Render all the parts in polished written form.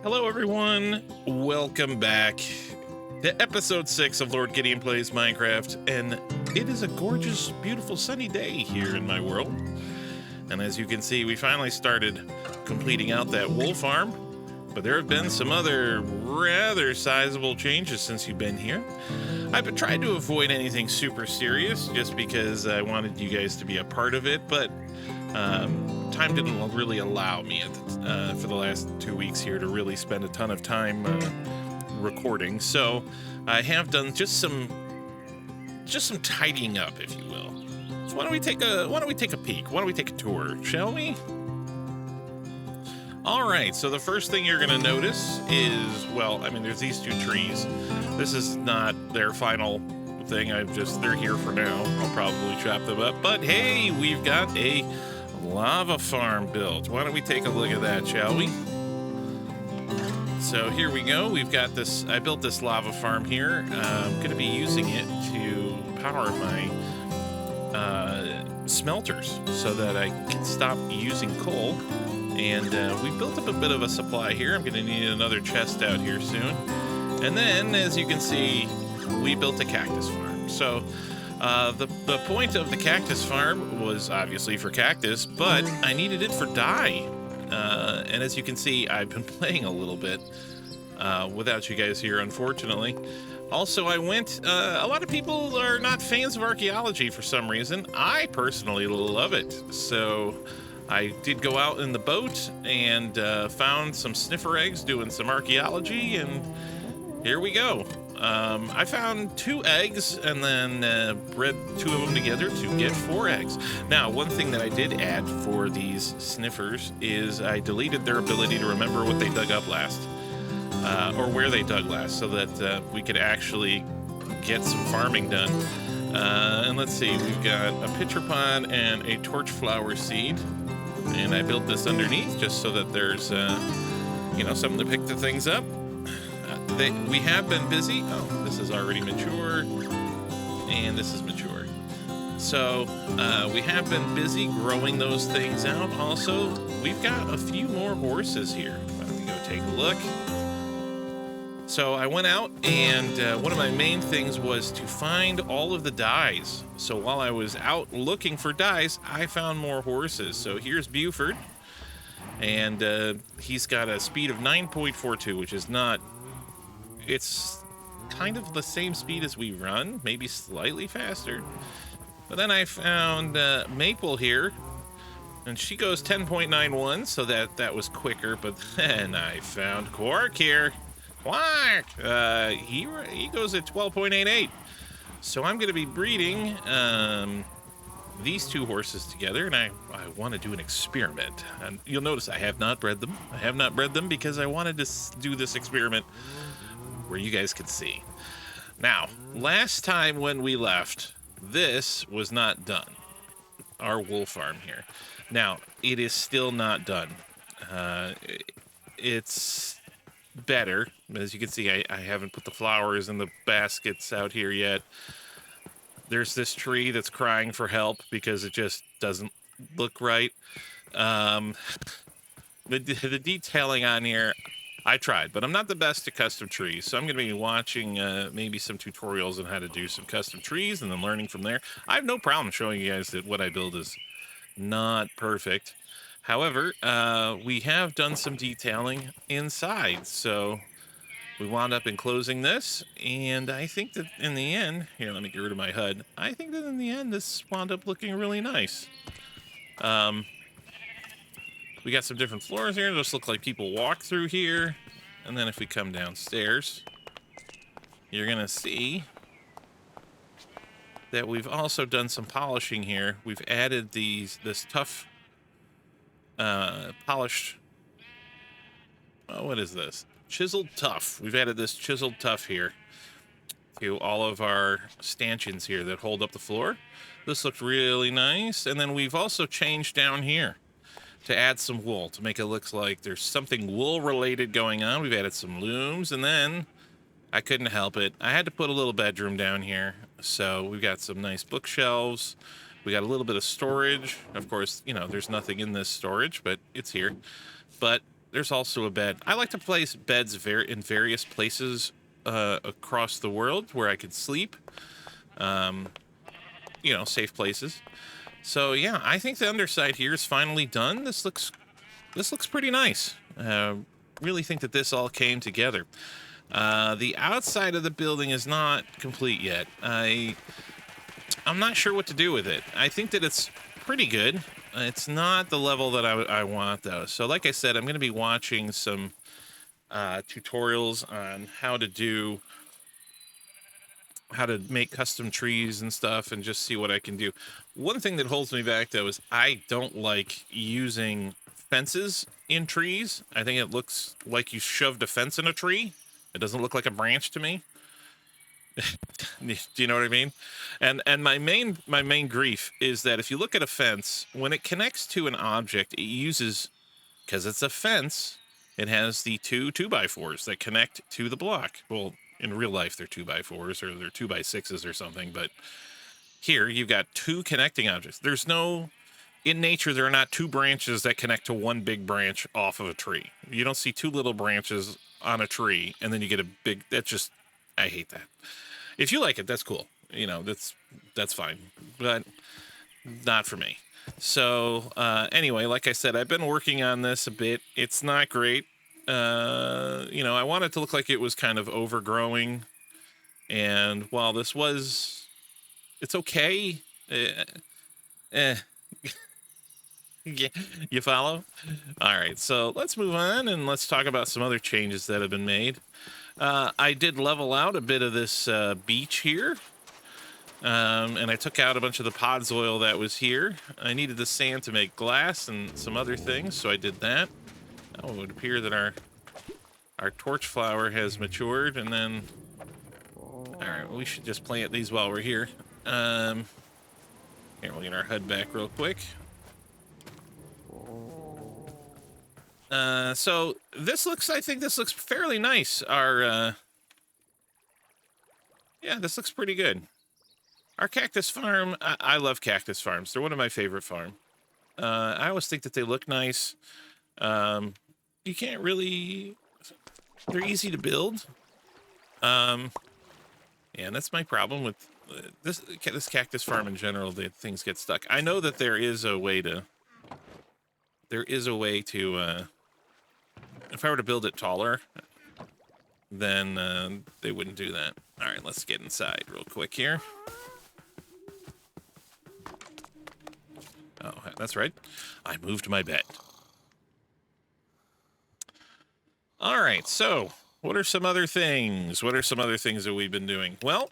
Hello, everyone. Welcome back to episode 6 of Lord Gideon Plays Minecraft. And it is a gorgeous, beautiful, sunny day here in my world. And as you can see, we finally started completing out that wool farm. But there have been some other rather sizable changes since you've been here. I've tried to avoid anything super serious just because I wanted you guys to be a part of it. But time didn't really allow me for the last 2 weeks here to really spend a ton of time recording. So I have done just some tidying up, if you will. So why don't we take a peek? Why don't we take a tour, shall we? All right. So the first thing you're going to notice is, well, I mean, there's these two trees. This is not their final thing. They're here for now. I'll probably chop them up. But hey, we've got a lava farm built. Why don't we take a look at that, shall we? So here we go. We've got this. I built this lava farm here. I'm going to be using it to power my smelters so that I can stop using coal. And we built up a bit of a supply here. I'm going to need another chest out here soon. And then, as you can see, we built a cactus farm. So the point of the cactus farm was obviously for cactus, but I needed it for dye. And as you can see, I've been playing a little bit without you guys here, unfortunately. Also, a lot of people are not fans of archaeology for some reason. I personally love it. So I did go out in the boat and found some sniffer eggs doing some archaeology, and here we go. I found 2 eggs and then bred 2 of them together to get 4 eggs. Now, one thing that I did add for these sniffers is I deleted their ability to remember what they dug up last, or where they dug last, so that we could actually get some farming done. And let's see, we've got a pitcher pond and a torch flower seed. And I built this underneath just so that there's, something to pick the things up. We have been busy. Oh, this is already mature, and this is mature. So we have been busy growing those things out. Also, we've got a few more horses here. Why don't we go take a look? So I went out, and one of my main things was to find all of the dyes. So while I was out looking for dyes, I found more horses. So here's Buford, and he's got a speed of 9.42, which is not... It's kind of the same speed as we run, maybe slightly faster. But then I found Maple here, and she goes 10.91, so that was quicker. But then I found Quark here. Quark! He goes at 12.88. So I'm going to be breeding these 2 horses together, and I want to do an experiment. And you'll notice I have not bred them. I have not bred them because I wanted to do this experiment where you guys could see. Now, last time when we left, this was not done. Our wool farm here. Now, it is still not done. It's better. As you can see, I haven't put the flowers in the baskets out here yet. There's this tree that's crying for help because it just doesn't look right. The detailing on here, I tried, but I'm not the best at custom trees, so I'm going to be watching maybe some tutorials on how to do some custom trees and then learning from there. I have no problem showing you guys that what I build is not perfect. However, we have done some detailing inside, so we wound up enclosing this, and I think that in the end, here, let me get rid of my HUD. I think that in the end, this wound up looking really nice. We got some different floors here. Those look like people walk through here. And then if we come downstairs, you're going to see that we've also done some polishing here. We've added this tough, polished, what is this? Chiseled tuff. We've added this chiseled tuff here to all of our stanchions here that hold up the floor. This looked really nice. And then we've also changed down here to add some wool to make it look like there's something wool related going on. We've added some looms, and then I couldn't help it. I had to put a little bedroom down here. So we've got some nice bookshelves. We got a little bit of storage. Of course, there's nothing in this storage, but it's here. But there's also a bed. I like to place beds in various places across the world where I could sleep. You know, safe places. So yeah, I think the underside here is finally done. This looks pretty nice. Really think that this all came together. The outside of the building is not complete yet. I'm not sure what to do with it. I think that it's pretty good. It's not the level that I want, though. So like I said, I'm going to be watching some tutorials on how to make custom trees and stuff and just see what I can do. One thing that holds me back, though, is I don't like using fences in trees. I think it looks like you shoved a fence in a tree. It doesn't look like a branch to me. Do you know what I mean? And my main grief is that if you look at a fence, when it connects to an object, it uses, because it's a fence, it has the two 2x4s that connect to the block. Well, in real life, they're 2x4s or they're 2x6s or something, but here you've got two connecting objects. There's no, in nature, there are not two branches that connect to one big branch off of a tree. You don't see two little branches on a tree and then you get a big, that's just, I hate that. If you like it, that's cool. You know, that's fine, but not for me. So anyway, like I said, I've been working on this a bit. It's not great. You know, I want it to look like it was kind of overgrowing. And while this was, it's okay. You follow? All right, so let's move on and let's talk about some other changes that have been made. I did level out a bit of this beach here. And I took out a bunch of the Podsoil that was here. I needed the sand to make glass and some other things, so I did that. Oh, it would appear that our torch flower has matured, and then... Alright, well, we should just plant these while we're here. Here, we'll get our HUD back real quick. So this looks, I think this looks fairly nice. Yeah, this looks pretty good. Our cactus farm, I love cactus farms. They're one of my favorite farms. I always think that they look nice. You can't really, they're easy to build. Yeah, and that's my problem with this cactus farm in general, that things get stuck. I know that there is a way to, if I were to build it taller, then they wouldn't do that. All right, let's get inside real quick here. Oh, that's right. I moved my bed. All right, so what are some other things? What are some other things that we've been doing? Well,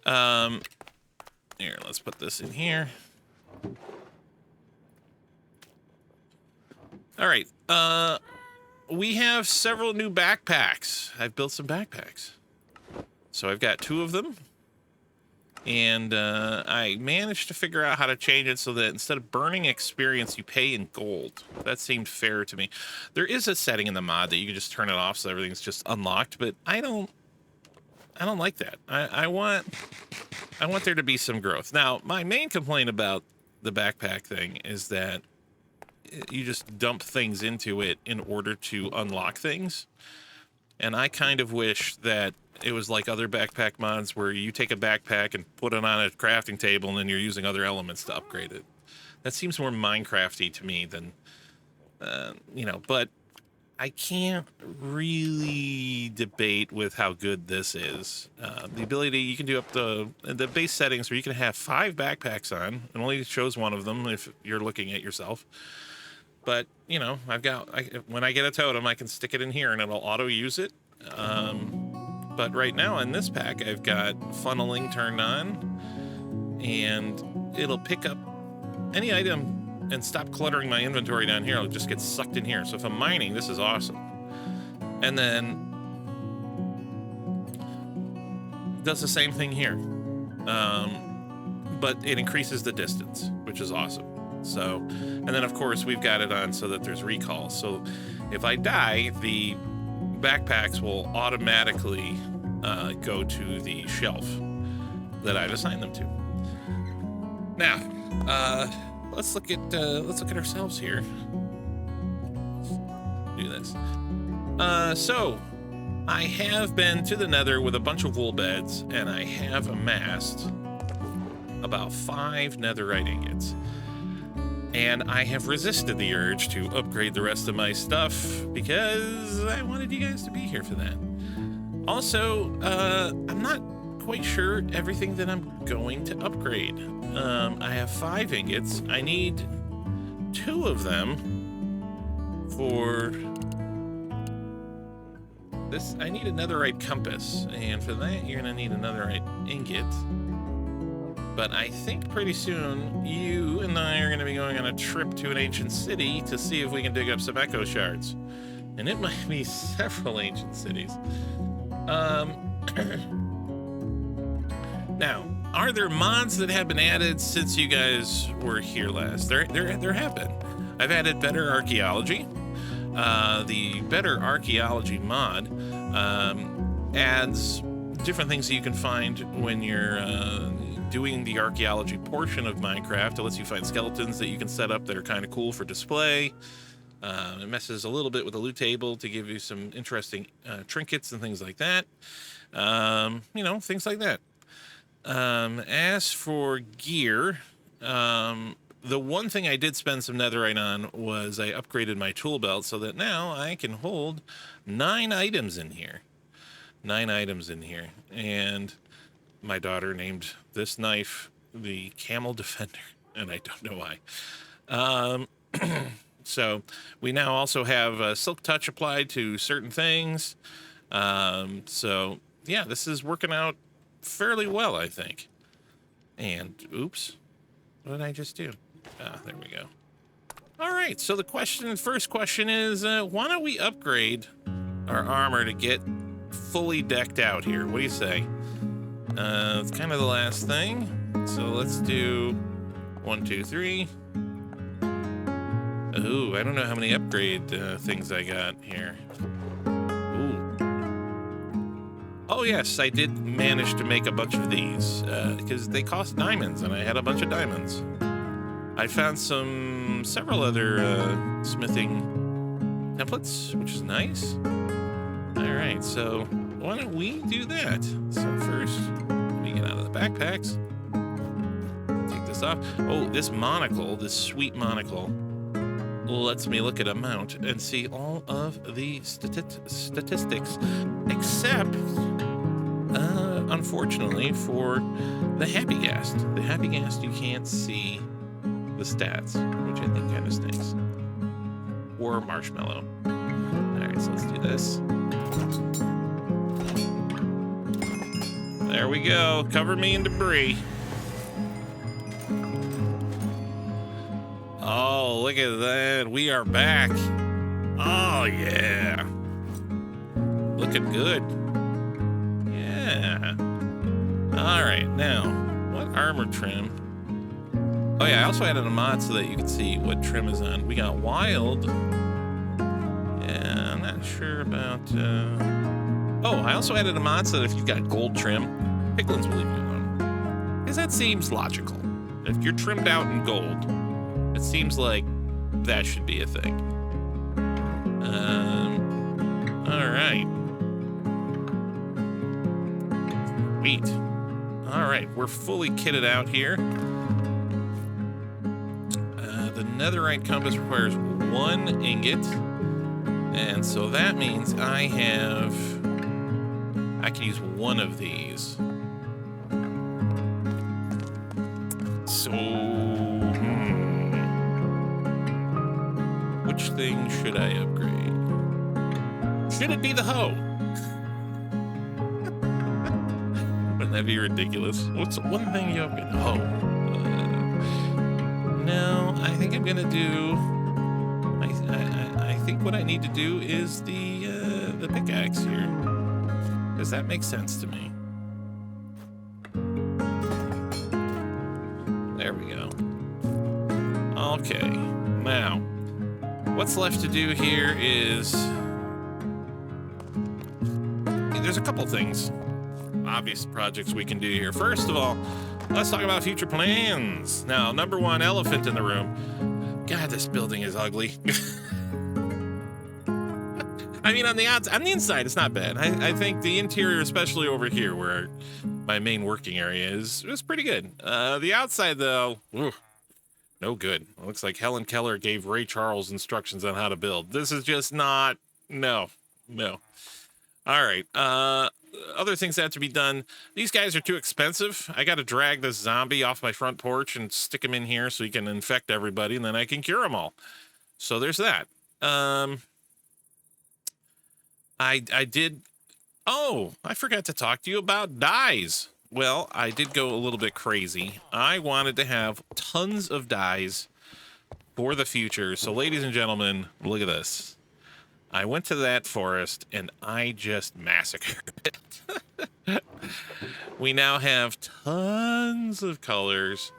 here, let's put this in here. All right, we have several new backpacks. I've built some backpacks. So I've got 2 of them. And I managed to figure out how to change it so that instead of burning experience, you pay in gold. That seemed fair to me. There is a setting in the mod that you can just turn it off so everything's just unlocked, but I don't like that. I want there to be some growth. Now, my main complaint about the backpack thing is that you just dump things into it in order to unlock things. And I kind of wish that it was like other backpack mods where you take a backpack and put it on a crafting table and then you're using other elements to upgrade it. That seems more Minecrafty to me than, you know, but I can't really debate with how good this is. The ability, you can do up the base settings where you can have 5 backpacks on. It only shows one of them if you're looking at yourself. But, you know, when I get a totem, I can stick it in here and it'll auto-use it. But right now in this pack, I've got funneling turned on, and it'll pick up any item and stop cluttering my inventory down here. It'll just get sucked in here. So if I'm mining, this is awesome. And then it does the same thing here. But it increases the distance, which is awesome. So, and then of course we've got it on so that there's recall. So if I die, the backpacks will automatically go to the shelf that I've assigned them to. Now, let's look at ourselves here. do this. So I have been to the nether with a bunch of wool beds, and I have amassed about 5 netherite ingots. And I have resisted the urge to upgrade the rest of my stuff because I wanted you guys to be here for that. Also, I'm not quite sure everything that I'm going to upgrade. I have 5 ingots. I need 2 of them for this. I need a netherite compass, and for that you're gonna need a netherite ingot. But I think pretty soon you and I are gonna be going on a trip to an ancient city to see if we can dig up some echo shards. And it might be several ancient cities. Now, are there mods that have been added since you guys were here last? There have been. I've added better archaeology. The better archaeology mod adds different things that you can find when you're doing the archaeology portion of Minecraft. It lets you find skeletons that you can set up that are kind of cool for display. It messes a little bit with the loot table to give you some interesting trinkets and things like that. You know, things like that. As for gear, the one thing I did spend some netherite on was I upgraded my tool belt so that now I can hold 9 items in here. 9 items in here. And my daughter named this knife the Camel Defender, and I don't know why. So we now also have Silk Touch applied to certain things. So yeah, this is working out fairly well, I think. And oops, what did I just do? Ah, there we go. All right, so the first question is, why don't we upgrade our armor to get fully decked out here? What do you say? It's kind of the last thing. So let's do 1, 2, 3. Ooh, I don't know how many upgrade things I got here. Ooh. Oh yes, I did manage to make a bunch of these because they cost diamonds, and I had a bunch of diamonds. I found several other smithing templates, which is nice. All right, so why don't we do that? So first, let me get out of the backpacks. Take this off. Oh, this monocle, this sweet monocle, lets me look at a mount and see all of the statistics, except, unfortunately, for the Happy Ghast. The Happy Ghast, you can't see the stats, which I think kind of stinks. Or Marshmallow. All right, so let's do this. There we go. Cover me in debris. Oh, look at that. We are back. Oh, yeah. Looking good. Yeah. All right, now, what armor trim? Oh, yeah, I also added a mod so that you can see what trim is on. We got wild. Yeah, I'm not sure about... Oh, I also added a mod so that if you've got gold trim, piglins will leave you alone. Because that seems logical. If you're trimmed out in gold, it seems like that should be a thing. All right. Sweet. All right, we're fully kitted out here. The netherite compass requires 1 ingot. And so that means I can use 1 of these. So, which thing should I upgrade? Should it be the hoe? Wouldn't that be ridiculous? What's one thing you upgrade? Hoe. No, I think I'm gonna do. I think what I need to do is the pickaxe here. Does that make sense to me? There we go. Okay, now, what's left to do here is... There's a couple things, obvious projects we can do here. First of all, let's talk about future plans. Now, number 1, elephant in the room. God, this building is ugly. I mean, on the inside, it's not bad. I think the interior, especially over here, where my main working area is pretty good. The outside, though, no good. It looks like Helen Keller gave Ray Charles instructions on how to build. This is just not, no. All right. Other things that have to be done. These guys are too expensive. I got to drag this zombie off my front porch and stick him in here so he can infect everybody, and then I can cure them all. So there's that. I did. Oh, I forgot to talk to you about dyes. Well, I did go a little bit crazy. I wanted to have tons of dyes for the future. So, ladies and gentlemen, look at this. I went to that forest and I just massacred it. We now have tons of colors.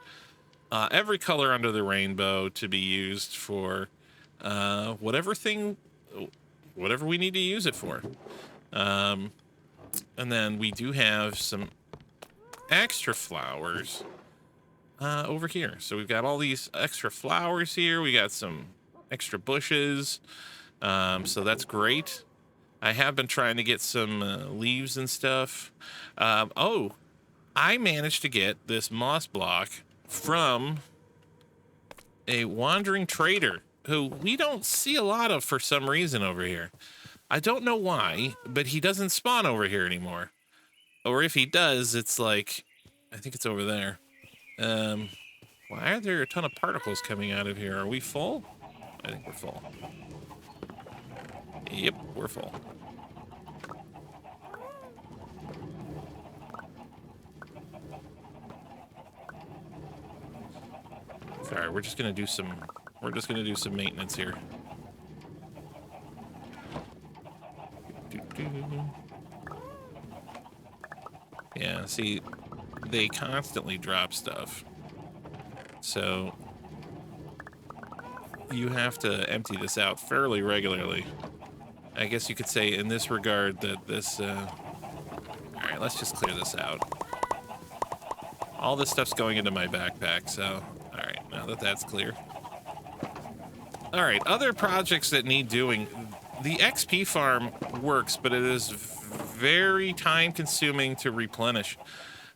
Every color under the rainbow to be used for whatever we need to use it for. And then we do have some extra flowers over here. So we've got all these extra flowers here. We got some extra bushes. So that's great. I have been trying to get some leaves and stuff. Oh, I managed to get this moss block from a wandering trader who we don't see a lot of for some reason over here. I don't know why, but he doesn't spawn over here anymore. Or if he does, it's like, I think it's over there. Why are there a ton of particles coming out of here? Are we full? I think we're full. Yep, we're full. All right, we're just gonna do some maintenance here. Yeah, see, they constantly drop stuff. So you have to empty this out fairly regularly. I guess you could say in this regard that this, all right, let's just clear this out. All this stuff's going into my backpack, so, all right, now that that's clear. All right, other projects that need doing. The XP farm works, but it is very time consuming to replenish.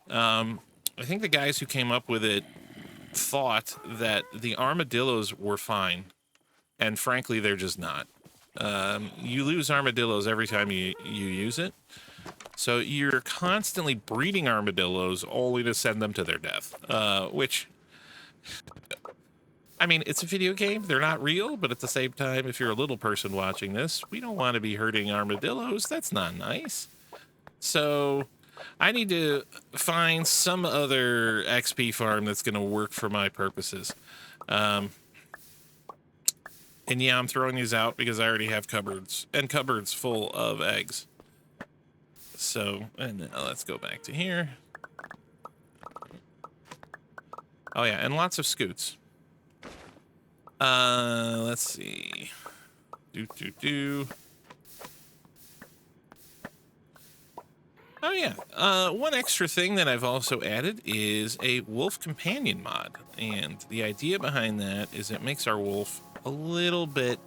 I think the guys who came up with it thought that the armadillos were fine, and frankly, they're just not. You lose armadillos every time you use it, so you're constantly breeding armadillos only to send them to their death, which, I mean, it's a video game. They're not real, but at the same time, if you're a little person watching this, we don't want to be hurting armadillos. That's not nice. So I need to find some other XP farm that's going to work for my purposes. And yeah, I'm throwing these out because I already have cupboards full of eggs. So, and let's go back to here. Oh yeah, and lots of scoots. Let's see. Oh yeah, one extra thing that I've also added is a wolf companion mod. And the idea behind that is it makes our wolf a little bit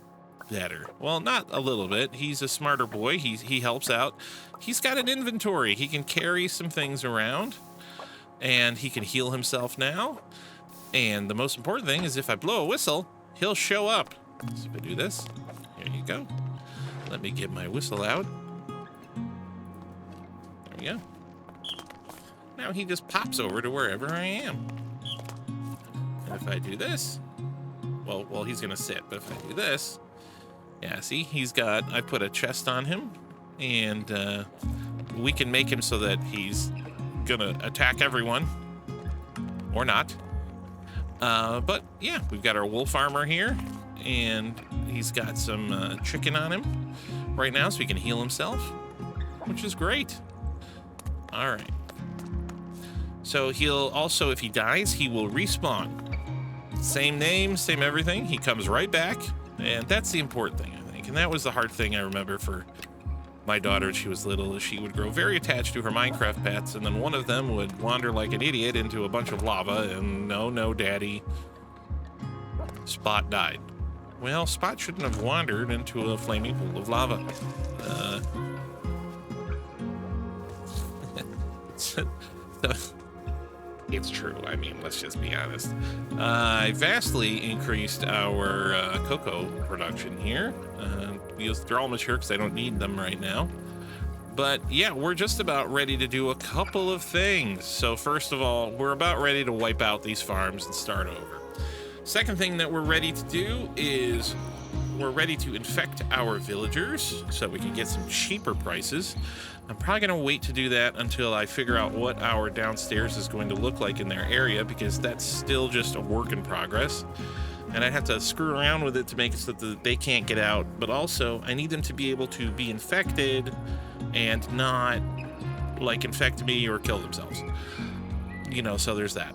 better. Well, not a little bit. He's a smarter boy. He helps out. He's got an inventory. He can carry some things around, and he can heal himself now. And the most important thing is if I blow a whistle, he'll show up. So if I do this, here you go. Let me get my whistle out. There we go. Now he just pops over to wherever I am. And if I do this, well, he's gonna sit, but if I do this, yeah, see, I put a chest on him, and we can make him so that he's gonna attack everyone, or not. But yeah, we've got our wolf armor here, and he's got some chicken on him right now, so he can heal himself, which is great. All right. So he'll also, if he dies, he will respawn. Same name, same everything. He comes right back, and that's the important thing, I think. And that was the hard thing I remember for my daughter when she was little, is she would grow very attached to her Minecraft pets, and then one of them would wander like an idiot into a bunch of lava, and no, daddy, Spot died. Well, Spot shouldn't have wandered into a flaming pool of lava. It's true. I mean, let's just be honest. I vastly increased our cocoa production here. They're all mature because I don't need them right now. But yeah, we're just about ready to do a couple of things. So first of all, we're about ready to wipe out these farms and start over. Second thing that we're ready to do is we're ready to infect our villagers so we can get some cheaper prices. I'm probably going to wait to do that until I figure out what our downstairs is going to look like in their area, because that's still just a work in progress. And I have to screw around with it to make it so that they can't get out. But also, I need them to be able to be infected and not, like, infect me or kill themselves. You know, so there's that.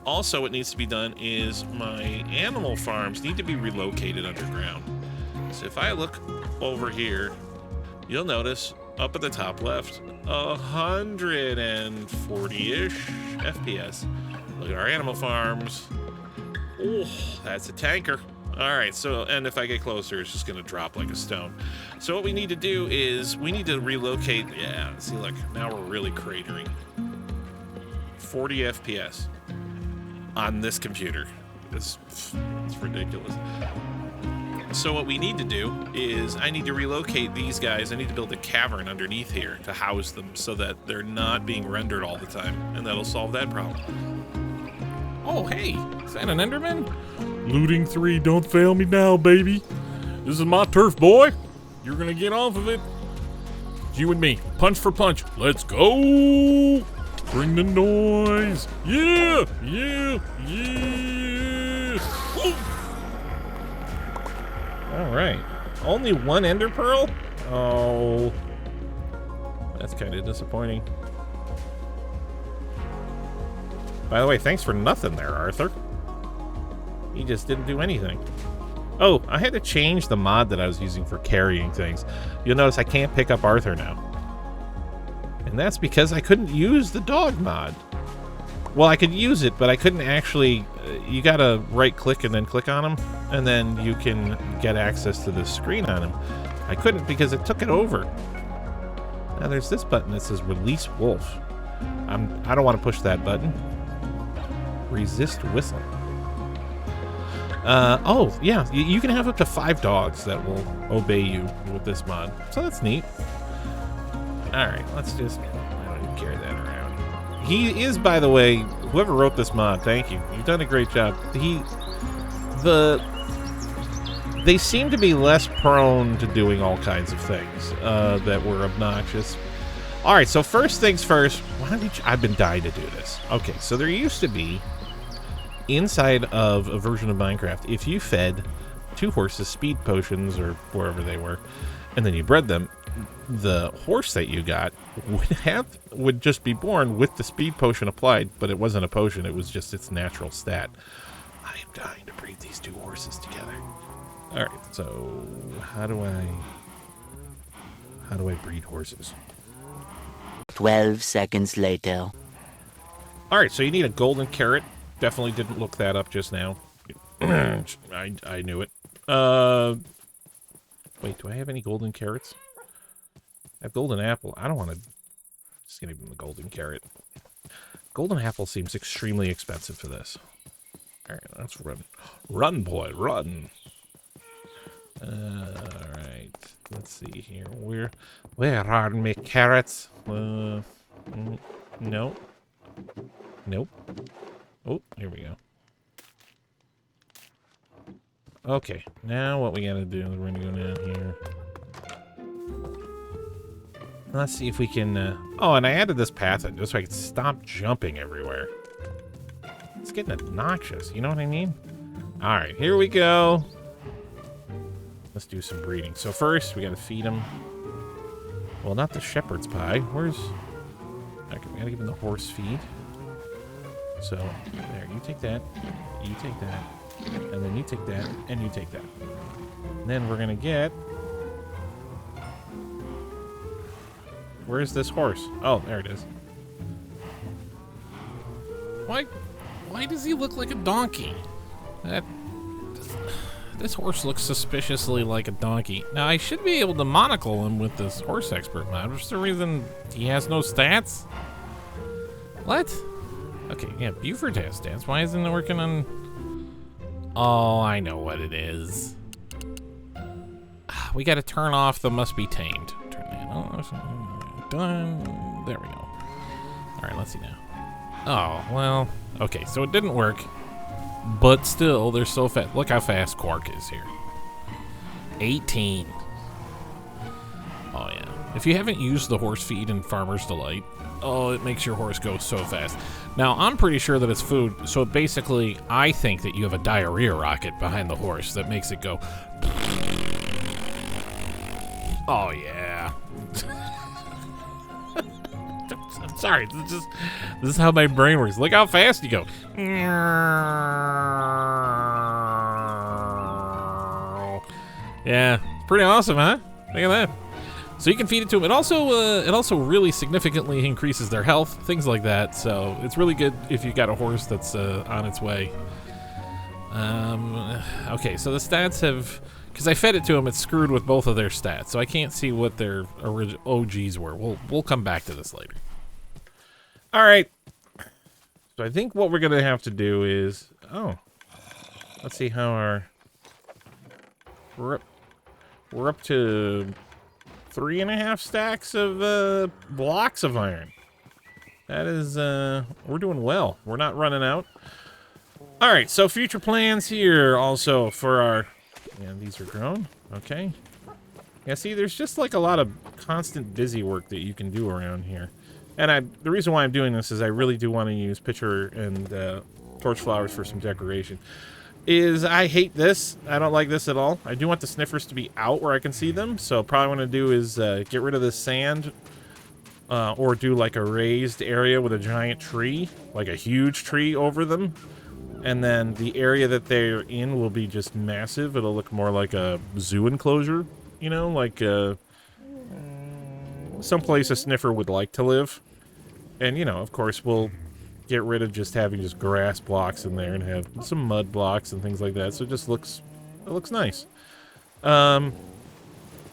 Also, what needs to be done is my animal farms need to be relocated underground. So if I look over here, you'll notice up at the top left, 140-ish FPS. Look at our animal farms. Oh, that's a tanker. All right, so, and if I get closer, it's just gonna drop like a stone. So what we need to do is we need to relocate. Yeah, see, look, now we're really cratering. 40 FPS on this computer. It's ridiculous. So what we need to do is I need to relocate these guys. I need to build a cavern underneath here to house them so that they're not being rendered all the time, and that'll solve that problem. Oh, hey, is that an Enderman? Looting 3, don't fail me now, baby. This is my turf, boy. You're gonna get off of it. It's you and me, punch for punch. Let's go. Bring the noise. Yeah, yeah, yeah. All right. Only one ender pearl? Oh, that's kind of disappointing. By the way, thanks for nothing there, Arthur. He just didn't do anything. Oh, I had to change the mod that I was using for carrying things. You'll notice I can't pick up Arthur now. And that's because I couldn't use the dog mod. Well, I could use it, but I couldn't actually... you gotta right-click and then click on him, and then you can get access to the screen on him. I couldn't because it took it over. Now there's this button that says Release Wolf. I don't want to push that button. Resist Whistle. Oh, yeah, you can have up to 5 dogs that will obey you with this mod. So that's neat. Alright, let's just... I don't even carry that around. He is, by the way, whoever wrote this mod, thank you. You've done a great job. They seem to be less prone to doing all kinds of things that were obnoxious. Alright, so first things first, why don't we... I've been dying to do this. Okay, so there used to be, inside of a version of Minecraft, if you fed 2 horses speed potions, or wherever they were, and then you bred them, the horse that you got would just be born with the speed potion applied, but it wasn't a potion, it was just its natural stat. I am dying to breed these 2 horses together. Alright, so how do I breed horses? 12 seconds later. Alright, so you need a golden carrot. Definitely didn't look that up just now. I knew it. Wait, do I have any golden carrots? I have golden apple. I don't want to... Just gonna give him the golden carrot. Golden apple seems extremely expensive for this. Alright, let's run. Run, boy, run! Alright, let's see here. Where are my carrots? No. Nope. Oh, here we go. Okay, now what we gotta do is we're gonna go down here. Let's see if we can... Oh, and I added this path in just so I can stop jumping everywhere. It's getting obnoxious, you know what I mean? Alright, here we go. Let's do some breeding. So first, we gotta feed him. Well, not the shepherd's pie. Where's... Okay, we gotta give him the horse feed. So, there, you take that, and then you take that, and you take that. And then we're gonna get... Where's this horse? Oh, there it is. Why does he look like a donkey? That This horse looks suspiciously like a donkey. Now, I should be able to monocle him with this horse expert mod. For some reason, he has no stats? What? Okay, yeah, Buford has stats. Why isn't it working on... Oh, I know what it is. We gotta turn off the must be tamed. Turn that off. Done. There we go. Alright, let's see now. Oh, well, okay, so it didn't work. But still, they're so fast. Look how fast Quark is here. 18. Oh, yeah. If you haven't used the horse feed in Farmer's Delight, oh, it makes your horse go so fast. Now, I'm pretty sure that it's food, so basically, I think that you have a diarrhea rocket behind the horse that makes it go... Oh, yeah. I'm sorry, this is how my brain works. Look how fast you go. Yeah, pretty awesome, huh? Look at that. So you can feed it to them. It also really significantly increases their health, things like that. So it's really good if you got a horse that's on its way. Okay, so the stats have, because I fed it to them, it's screwed with both of their stats. So I can't see what their original OGs were. We'll come back to this later. All right. So I think what we're gonna have to do is, let's see how our we're up to 3.5 stacks of blocks of iron. That is, we're doing well. We're not running out. All right, so future plans here also for our, yeah, these are grown. Okay. Yeah, see, there's just like a lot of constant busy work that you can do around here. And the reason why I'm doing this is I really do want to use pitcher and torch flowers for some decoration. I hate this. I don't like this at all. I do want the sniffers to be out where I can see them. So probably what I'm going to do is get rid of this sand or do like a raised area with a giant tree, like a huge tree over them. And then the area that they're in will be just massive. It'll look more like a zoo enclosure, you know, like someplace a sniffer would like to live. And, you know, of course, we'll get rid of just having just grass blocks in there and have some mud blocks and things like that. So it just looks, nice.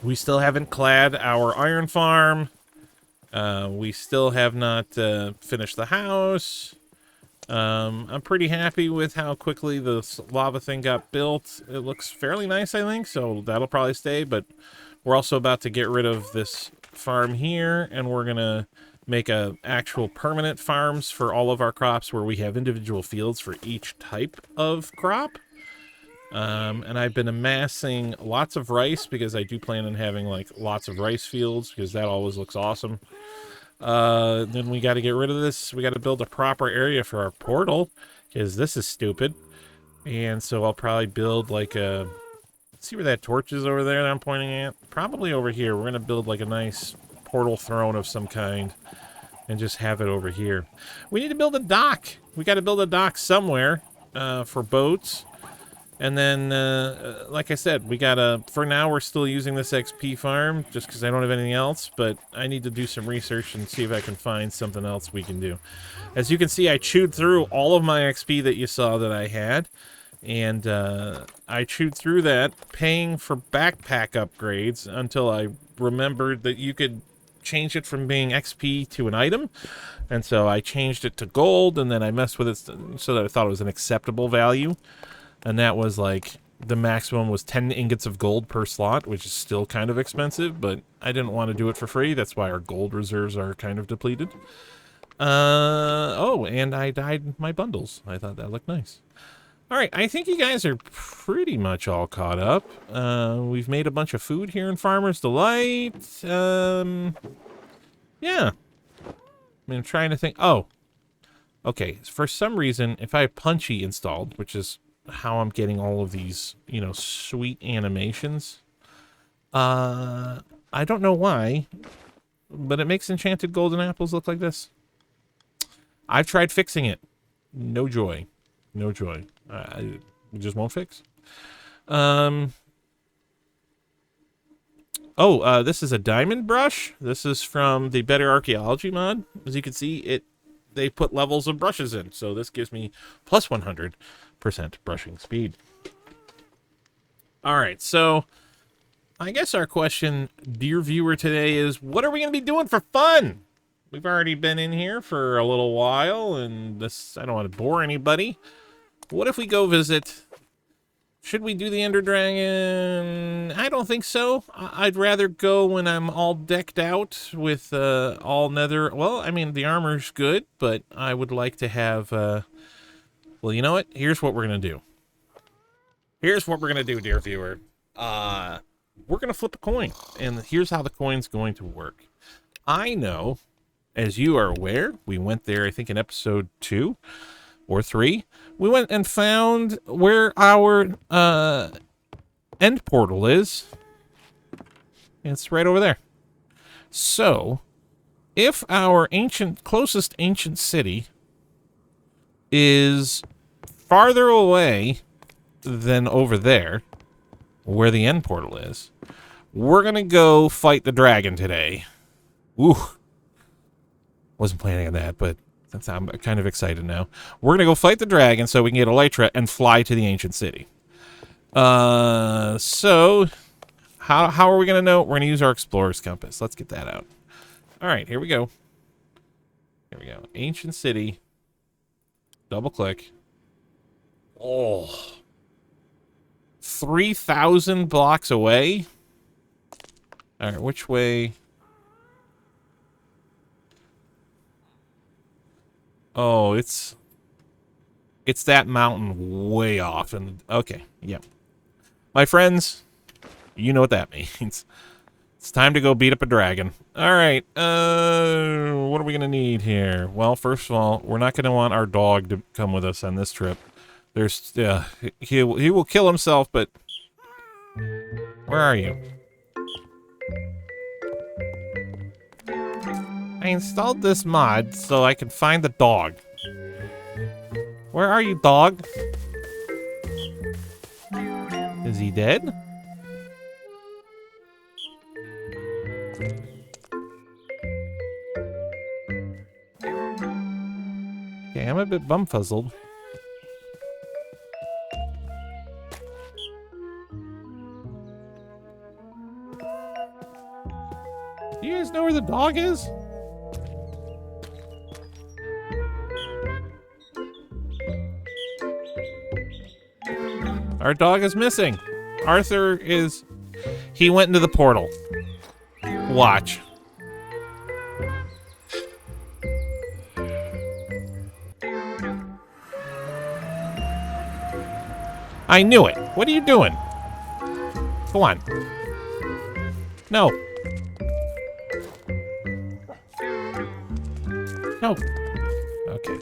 We still haven't clad our iron farm. We still have not finished the house. I'm pretty happy with how quickly the lava thing got built. It looks fairly nice, I think, so that'll probably stay. But we're also about to get rid of this farm here, and we're gonna make a actual permanent farms for all of our crops where we have individual fields for each type of crop. And I've been amassing lots of rice because I do plan on having like lots of rice fields because that always looks awesome. Then we got to get rid of this. We got to build a proper area for our portal because this is stupid. And so I'll probably build like a, see where that torch is over there that I'm pointing at? Probably over here. We're going to build like a nice portal throne of some kind and just have it over here. We need to build a dock. We got to build a dock somewhere for boats. And then, like I said, we gotta, for now, we're still using this XP farm just because I don't have anything else, but I need to do some research and see if I can find something else we can do. As you can see, I chewed through all of my XP that you saw that I had, and I chewed through that paying for backpack upgrades until I remembered that you could change it from being XP to an item, and so I changed it to gold, and then I messed with it so that I thought it was an acceptable value. And that was like, the maximum was 10 ingots of gold per slot, which is still kind of expensive, but I didn't want to do it for free. That's why our gold reserves are kind of depleted. Oh, and I dyed my bundles. I thought that looked nice. All right, I think you guys are pretty much all caught up. We've made a bunch of food here in Farmer's Delight. Yeah. I mean, I'm trying to think. Oh, okay. For some reason, if I have Punchy installed, which is how I'm getting all of these, you know, sweet animations. I don't know why, but it makes enchanted golden apples look like this. I've tried fixing it. No joy. No joy. It just won't fix. This is a diamond brush. This is from the Better Archaeology mod. As you can see, they put levels of brushes in, so this gives me plus 100% brushing speed. All right, so I guess our question, dear viewer, today is, what are we going to be doing for fun? We've already been in here for a little while, and I don't want to bore anybody. What if we go visit? Should we do the Ender Dragon? I don't think so. I'd rather go when I'm all decked out with all nether. Well, I mean, the armor's good, but I would like to have... well, you know what? Here's what we're going to do. Here's what we're going to do, dear viewer. We're going to flip a coin, and here's how the coin's going to work. I know, as you are aware, we went there, I think, in episode 2 or 3. We went and found where our end portal is. It's right over there. So, if our closest ancient city is farther away than over there, where the end portal is, we're gonna go fight the dragon today. Ooh. Wasn't planning on that, but I'm kind of excited now. We're gonna go fight the dragon so we can get Elytra and fly to the ancient city. So how are we gonna know? We're gonna use our explorer's compass. Let's get that out. All right, here we go. Here we go. Ancient city. Double click. Oh. 3,000 blocks away. All right, which way? Oh, it's that mountain way off. And okay, yeah. My friends, you know what that means. It's time to go beat up a dragon. All right, what are we gonna need here? Well, first of all, we're not gonna want our dog to come with us on this trip. There's, he will kill himself, but where are you? I installed this mod so I can find the dog. Where are you, dog? Is he dead? Okay, I'm a bit bumfuzzled. Do you guys know where the dog is? Our dog is missing. Arthur is... He went into the portal. Watch. I knew it. What are you doing? Go on. No. No. Okay.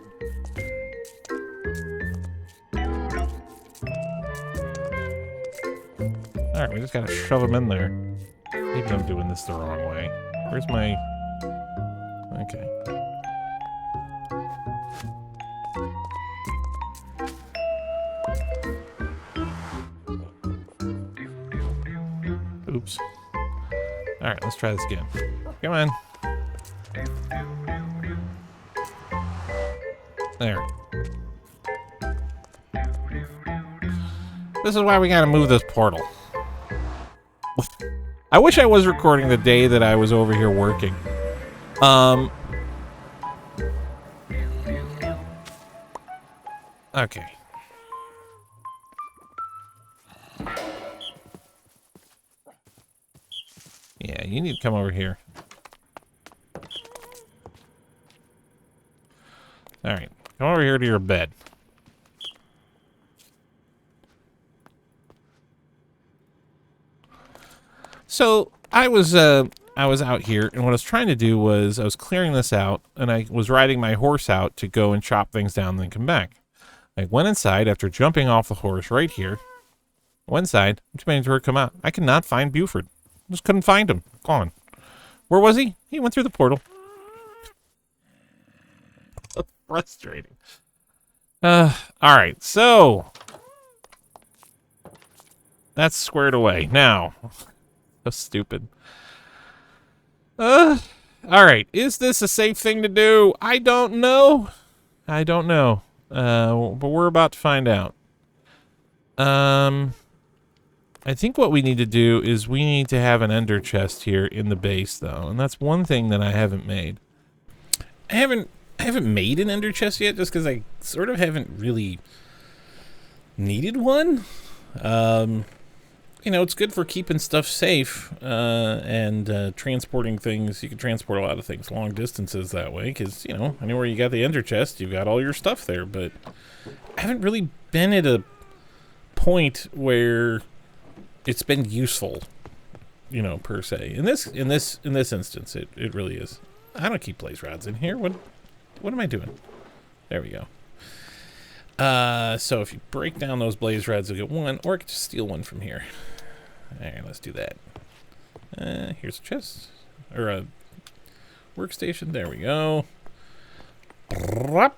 Alright, we just gotta shove him in there. Maybe I'm doing this the wrong way. Where's my... Okay. Oops. Alright, let's try this again. Come on. There. This is why we gotta move this portal. I wish I was recording the day that I was over here working. Okay. Yeah, you need to come over here. Alright, come over here to your bed. So, I was out here, and what I was trying to do was, I was clearing this out, and I was riding my horse out to go and chop things down and then come back. I went inside after jumping off the horse right here. Went inside, which made her come out. I could not find Buford. Just couldn't find him. Gone. Where was he? He went through the portal. So frustrating. Alright, so... That's squared away. Now... So stupid. Alright, is this a safe thing to do? I don't know. I don't know. But we're about to find out. I think what we need to do is we need to have an ender chest here in the base, though, and that's one thing that I haven't made. I haven't made an ender chest yet, just because I sort of haven't really needed one. You know, it's good for keeping stuff safe and transporting things. You can transport a lot of things long distances that way, because, you know, anywhere you got the ender chest, you've got all your stuff there. But I haven't really been at a point where it's been useful, you know, per se. In this instance, it really is. I don't keep blaze rods in here. What am I doing? There we go. So if you break down those blaze rods, you'll get one, or I could just steal one from here. All right, let's do that. Here's a chest, or a workstation. There we go. Boop.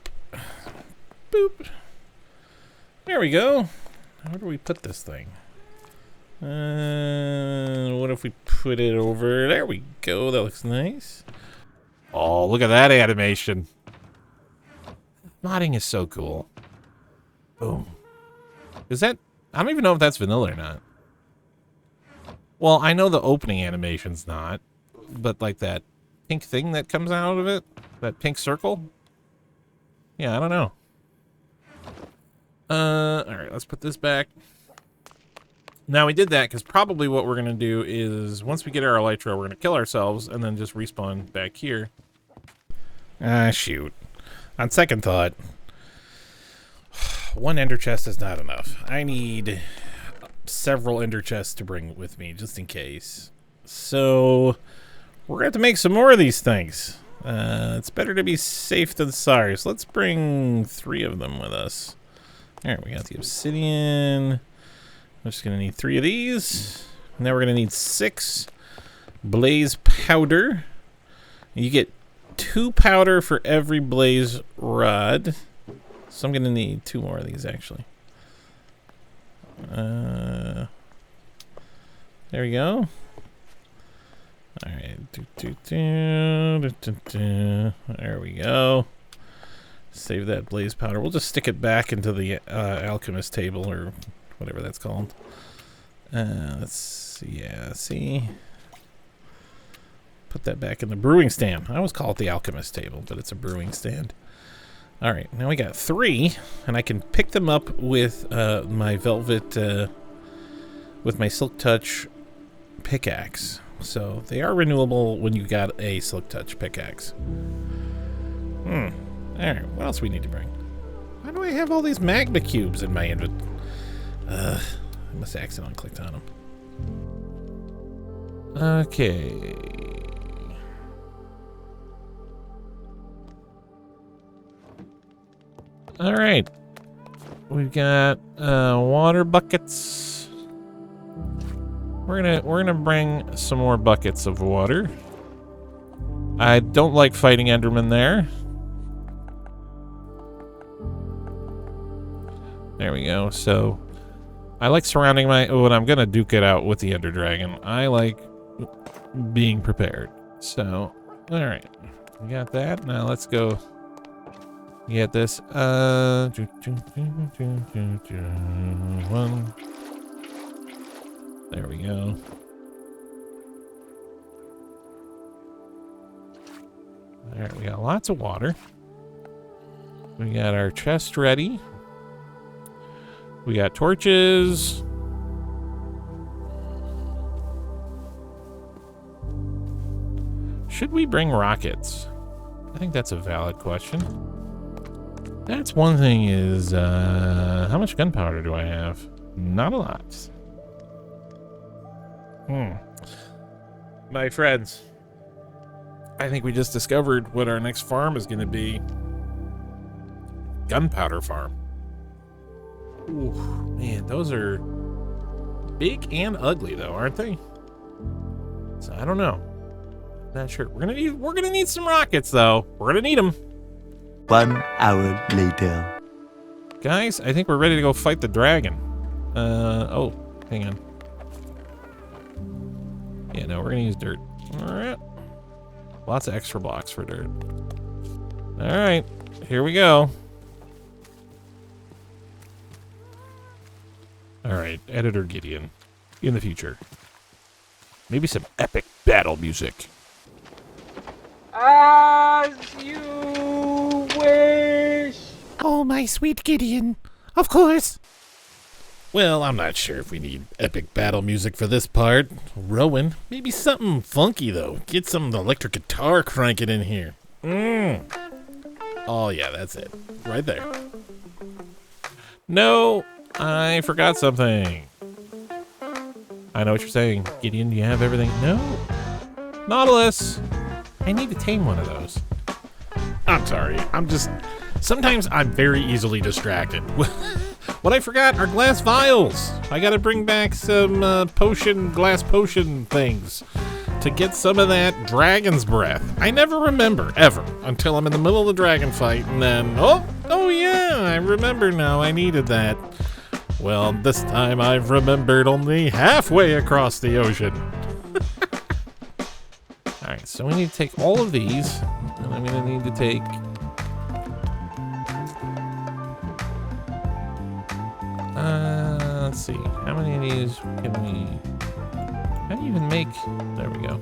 There we go. Where do we put this thing? What if we put it over? There we go. That looks nice. Oh, look at that animation. Modding is so cool. Boom. Is that... I don't even know if that's vanilla or not. Well, I know the opening animation's not. But like that pink thing that comes out of it? That pink circle? Yeah, I don't know. Alright, let's put this back. Now we did that because probably what we're going to do is once we get our elytra, we're going to kill ourselves and then just respawn back here. Ah, shoot. On second thought, one ender chest is not enough. I need several ender chests to bring with me just in case. So we're going to have to make some more of these things. It's better to be safe than sorry. So let's bring 3 of them with us. All right, we got the obsidian. I'm just going to need 3 of these. Now we're going to need 6 blaze powder. You get 2 powder for every blaze rod. So I'm going to need 2 more of these, actually. There we go. All right. There we go. Save that blaze powder. We'll just stick it back into the alchemist table, or whatever that's called. Let's see. Yeah, see? Put that back in the brewing stand. I always call it the alchemist table, but it's a brewing stand. All right, now we got 3, and I can pick them up with my velvet, with my silk touch pickaxe. So they are renewable when you got a silk touch pickaxe. All right, what else we need to bring? Why do I have all these magma cubes in my inventory? I must have accidentally clicked on them. Okay. All right. We've got water buckets. We're gonna bring some more buckets of water. I don't like fighting Enderman there. There we go. So I like surrounding my... Oh, and I'm going to duke it out with the Ender Dragon. I like being prepared. So, all right. We got that. Now let's go get this. One. There we go. All right, we got lots of water. We got our chest ready. We got torches. Should we bring rockets? I think that's a valid question. That's one thing is, how much gunpowder do I have? Not a lot. My friends, I think we just discovered what our next farm is going to be. Gunpowder farm. Ooh, man, those are big and ugly though, aren't they? So I don't know. Not sure. We're gonna need some rockets though. We're gonna need them. 1 hour later. Guys, I think we're ready to go fight the dragon. Oh, hang on. Yeah, no, we're gonna use dirt. All right. Lots of extra blocks for dirt. All right, here we go. All right, Editor Gideon. in the future. Maybe some epic battle music. As you wish. Oh, my sweet Gideon. Of course. Well, I'm not sure if we need epic battle music for this part. Rowan, maybe something funky, though. Get some electric guitar cranking in here. Oh, yeah, that's it. Right there. No, I forgot something. I know what you're saying. Gideon, do you have everything? No. Nautilus. I need to tame one of those. I'm sorry. Sometimes I'm very easily distracted. What I forgot are glass vials. I gotta bring back some glass potion things to get some of that dragon's breath. I never remember, ever, until I'm in the middle of the dragon fight, and then, oh yeah, I remember now I needed that. Well, this time I've remembered only halfway across the ocean. Alright, so we need to take all of these, and I'm gonna need to take... let's see, how many of these can we... How do you even make... There we go.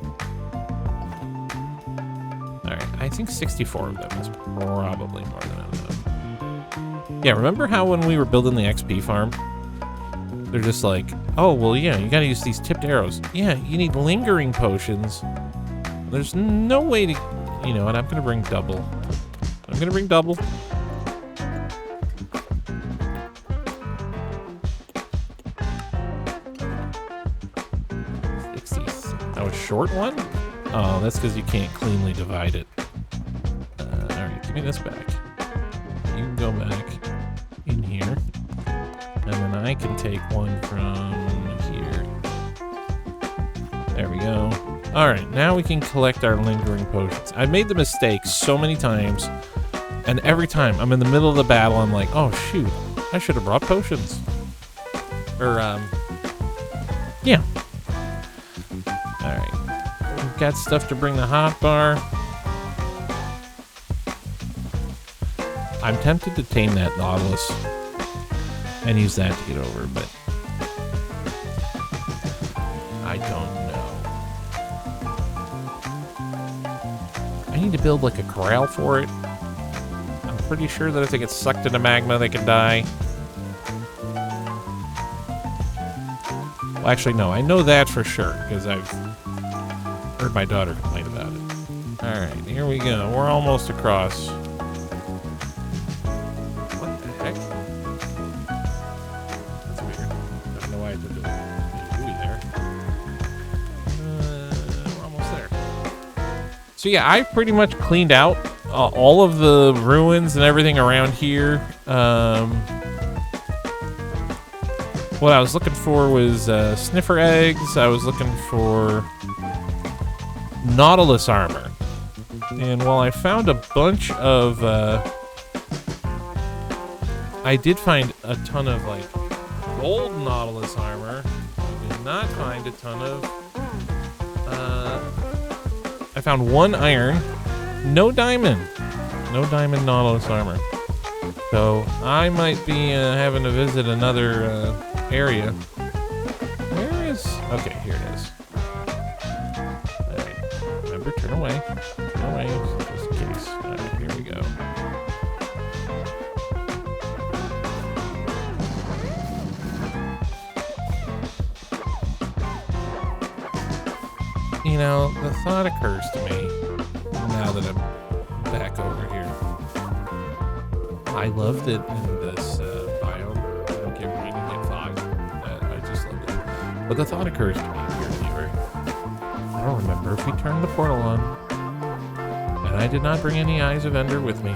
Alright, I think 64 of them is probably more than enough. Yeah, remember how when we were building the XP farm, they're just like, oh, well, yeah, you gotta use these tipped arrows. Yeah, you need lingering potions. There's no way to... You know what, I'm gonna bring double. 60. Oh, a short one? Oh, that's because you can't cleanly divide it. Alright, give me this back. You can go back in here. And then I can take one from here. There we go. Alright, now we can collect our lingering potions. I've made the mistake so many times, and every time I'm in the middle of the battle, I'm like, oh shoot, I should have brought potions. Or, yeah. Alright. We've got stuff to bring the hot bar. I'm tempted to tame that Nautilus and use that to get over, but I don't know. I need to build like a corral for it. I'm pretty sure that if they get sucked into magma, they can die. Well, actually, no. I know that for sure, because I've heard my daughter complain about it. Alright, here we go. We're almost across. What the heck? That's weird. I don't know why I did that. We're almost there. So yeah, I've pretty much cleaned out all of the ruins and everything around here. What I was looking for was sniffer eggs. I was looking for Nautilus armor. And while I found a bunch of... I did find a ton of, like, gold Nautilus armor. I did not find a ton of... I found one iron. No diamond. No diamond Nautilus armor. So I might be having to visit another area. Where is... Okay, here it is. Alright. Remember, turn away. Turn away, just in case. Alright, here we go. You know, the thought occurs to me, now that I'm back over here. I loved it in this biome. I don't get rain and get fog. I just loved it. But the thought occurs to me, dear viewer. I don't remember if we turned the portal on. And I did not bring any Eyes of Ender with me.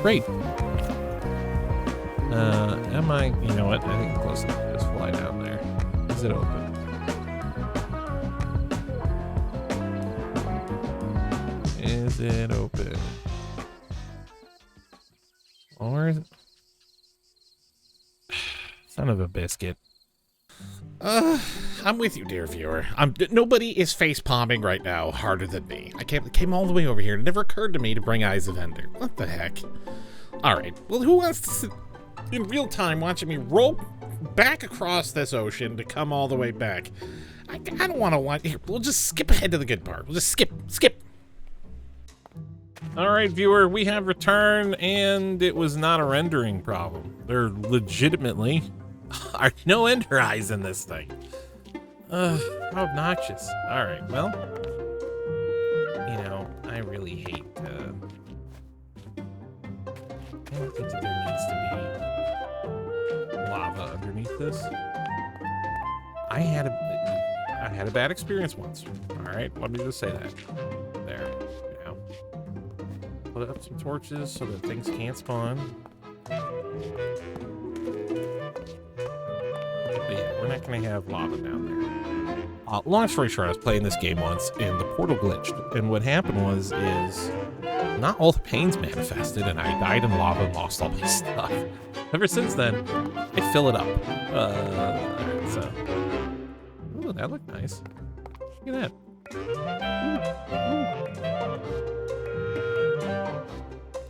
Great. Am I... You know what? I think I'm close enough to just fly down there. Is it open? Is it open? Or is it... Son of a biscuit. I'm with you, dear viewer. Nobody is face-palming right now harder than me. I came all the way over here. It never occurred to me to bring Eyes of Ender. What the heck? Alright, well, who wants to... in real time watching me roll back across this ocean to come all the way back. I don't want to watch. Here, we'll just skip ahead to the good part. We'll just skip. All right, viewer, we have returned, and it was not a rendering problem. There legitimately are no ender eyes in this thing. How obnoxious. All right, well, you know, I really hate, I don't think that there needs to be lava underneath this. I had a bad experience once. All right, let me just say that. There. Put up some torches so that things can't spawn. But yeah, we're not going to have lava down there. Long story short, I was playing this game once, and the portal glitched. And what happened was, not all the panes manifested, and I died in lava and lost all my stuff. Ever since then, I fill it up. Alright, so... Ooh, that looked nice. Look at that.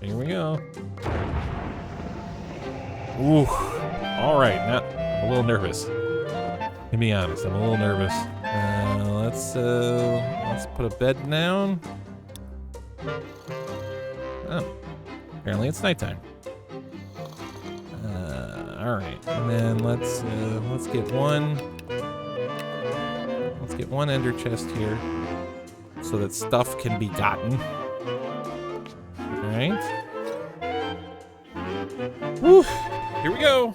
Here we go. Ooh. All right. Now I'm a little nervous. To be honest, I'm a little nervous. Let's put a bed down. Oh, apparently it's nighttime. All right, and then let's get one. Let's get one ender chest here, so that stuff can be gotten. All right. Woo! Here we go.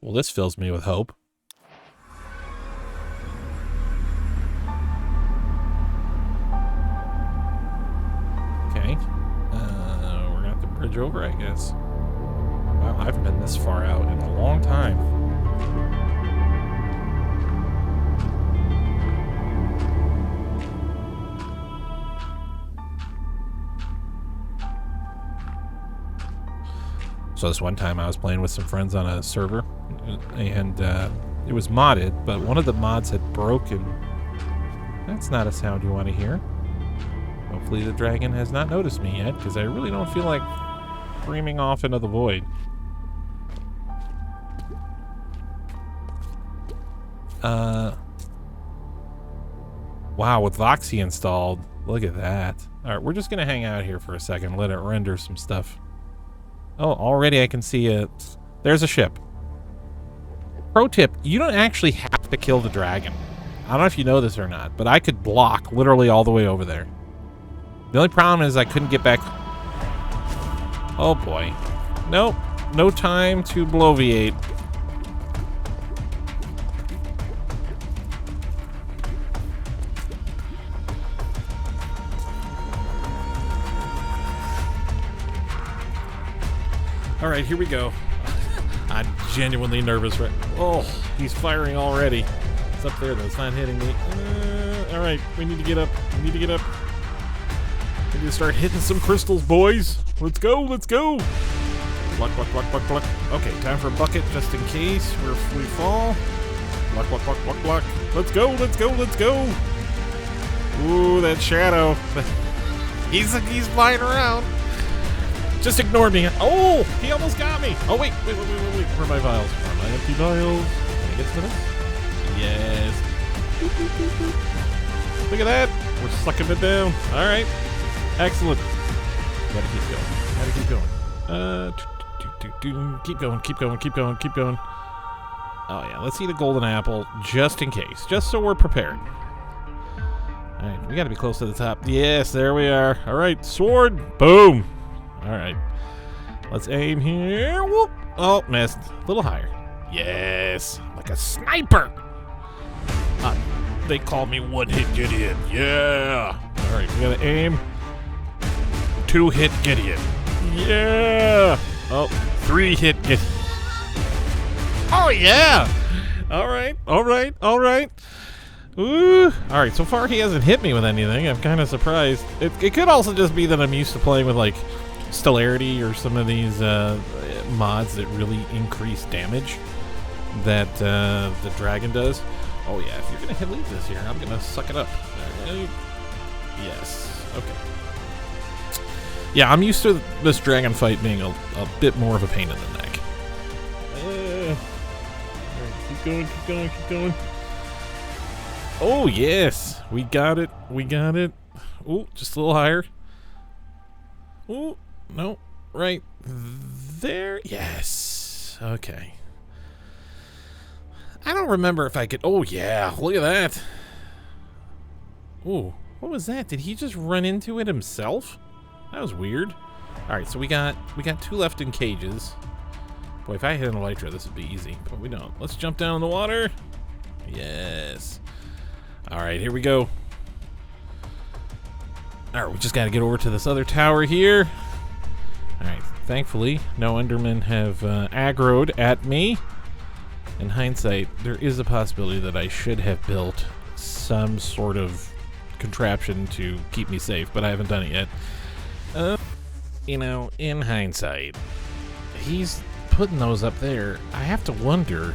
Well, this fills me with hope. Okay. We're gonna have to bridge over, I guess. Wow, I haven't been this far out in a long time. So this one time I was playing with some friends on a server, and it was modded, but one of the mods had broken. That's not a sound you want to hear. Hopefully the dragon has not noticed me yet, because I really don't feel like screaming off into the void. Wow, with Voxy installed, look at that. All right, we're just going to hang out here for a second, let it render some stuff. Oh, already I can see it. There's a ship. Pro tip, you don't actually have to kill the dragon. I don't know if you know this or not, but I could block literally all the way over there. The only problem is I couldn't get back. Oh boy. Nope. No time to bloviate. All right, here we go. I'm genuinely nervous, right? Oh, he's firing already. It's up there, though. It's not hitting me. All right, we need to get up. We need to get up. We need to start hitting some crystals, boys. Let's go, let's go. Pluck, pluck, pluck, pluck, pluck. Okay, time for a bucket, just in case we fall. Pluck, pluck, pluck, pluck, pluck. Let's go, let's go, let's go. Ooh, that shadow. He's flying around. Just ignore me. Oh, he almost got me. Oh, wait. Where are my vials? Where are my empty vials? Can I get to this? Yes. Look at that. We're sucking it down. All right. Excellent. Gotta keep going. Gotta keep going. Keep going, keep going, keep going, keep going. Oh, yeah. Let's eat a golden apple just in case. Just so we're prepared. All right. We gotta be close to the top. Yes, there we are. All right. Sword. Boom. All right, let's aim here. Whoop. Oh, missed. A little higher. Yes, like a sniper. They call me one-hit Gideon. Yeah. All right, we gotta aim. Two-hit Gideon. Yeah. Oh, three-hit Gideon. Oh, yeah. All right, all right, all right. Ooh. All right, so far he hasn't hit me with anything. I'm kind of surprised. It could also just be that I'm used to playing with, like, Stellarity or some of these mods that really increase damage that the dragon does. Oh yeah, if you're gonna leave this here, I'm gonna suck it up. All right. Yes. Okay. Yeah, I'm used to this dragon fight being a bit more of a pain in the neck. Alright, keep going, keep going, keep going. Oh, yes. We got it. We got it. Ooh, just a little higher. Ooh, no. Right there. Yes. Okay. I don't remember if I could... Oh, yeah. Look at that. Ooh, what was that? Did he just run into it himself? That was weird. All right, so we got 2 left in cages. Boy, if I hit an elytra, this would be easy, but we don't. Let's jump down in the water. Yes. All right, here we go. All right, we just got to get over to this other tower here. All right, thankfully, no Endermen have aggroed at me. In hindsight, there is a possibility that I should have built some sort of contraption to keep me safe, but I haven't done it yet. You know, in hindsight, he's putting those up there. I have to wonder.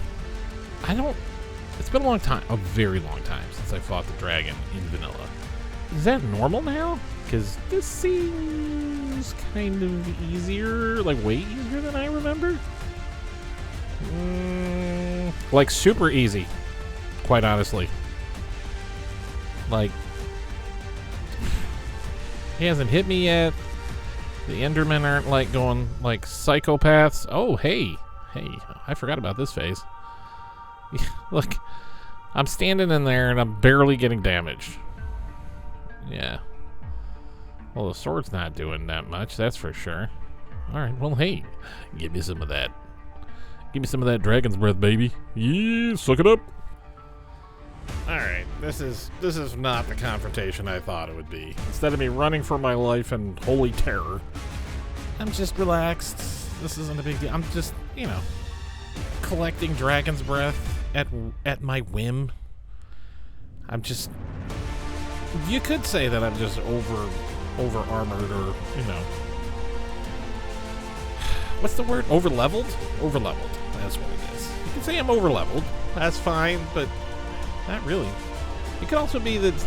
It's been a long time, a very long time, since I fought the dragon in vanilla. Is that normal now? Because this seems kind of easier, like way easier than I remember. Like super easy, quite honestly. Like, he hasn't hit me yet. The Endermen aren't like going like psychopaths. Oh, hey, I forgot about this phase. Look, I'm standing in there and I'm barely getting damaged. Yeah. Well, the sword's not doing that much, that's for sure. All right, well, hey, give me some of that. Give me some of that dragon's breath, baby. Yeah, suck it up. All right, this is not the confrontation I thought it would be. Instead of me running for my life in holy terror, I'm just relaxed. This isn't a big deal. I'm just, you know, collecting dragon's breath at my whim. I'm just... You could say that I'm just over armored, or, you know... What's the word? Over leveled? Over leveled. That's what it is. You can say I'm over leveled. That's fine, but not really. It could also be that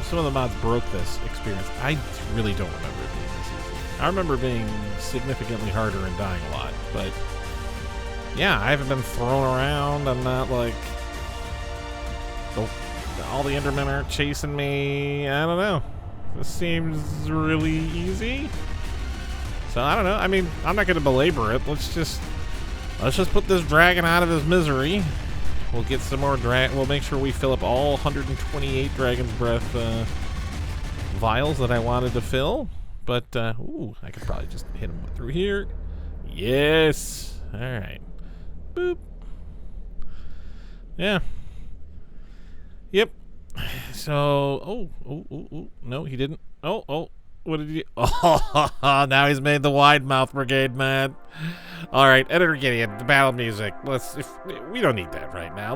some of the mods broke this experience. I really don't remember it being this easy. I remember it being significantly harder and dying a lot, but yeah, I haven't been thrown around. I'm not like... all the Endermen aren't chasing me. I don't know. This seems really easy. So I don't know. I mean, I'm not going to belabor it. Let's just put this dragon out of his misery. We'll get some more We'll make sure we fill up all 128 Dragon's Breath vials that I wanted to fill. But ooh, I could probably just hit him through here. Yes. All right. Boop. Yeah. Yep. So, oh, no, he didn't. Oh. What did he... Oh, now he's made the wide mouth brigade, man. All right, Editor Gideon, the battle music. We don't need that right now.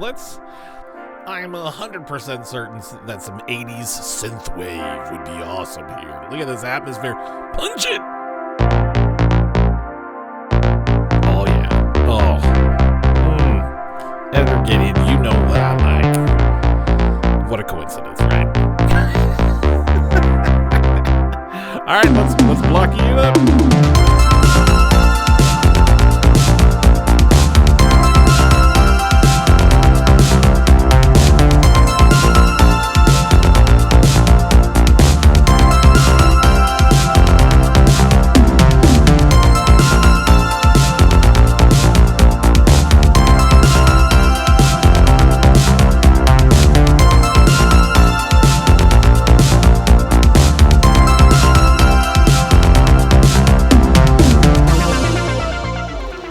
I'm 100% certain that some 80s synthwave would be awesome here. Look at this atmosphere. Punch it! Oh, yeah. Oh. Editor Gideon, you know what I like. What a coincidence, right? All right, let's block you up.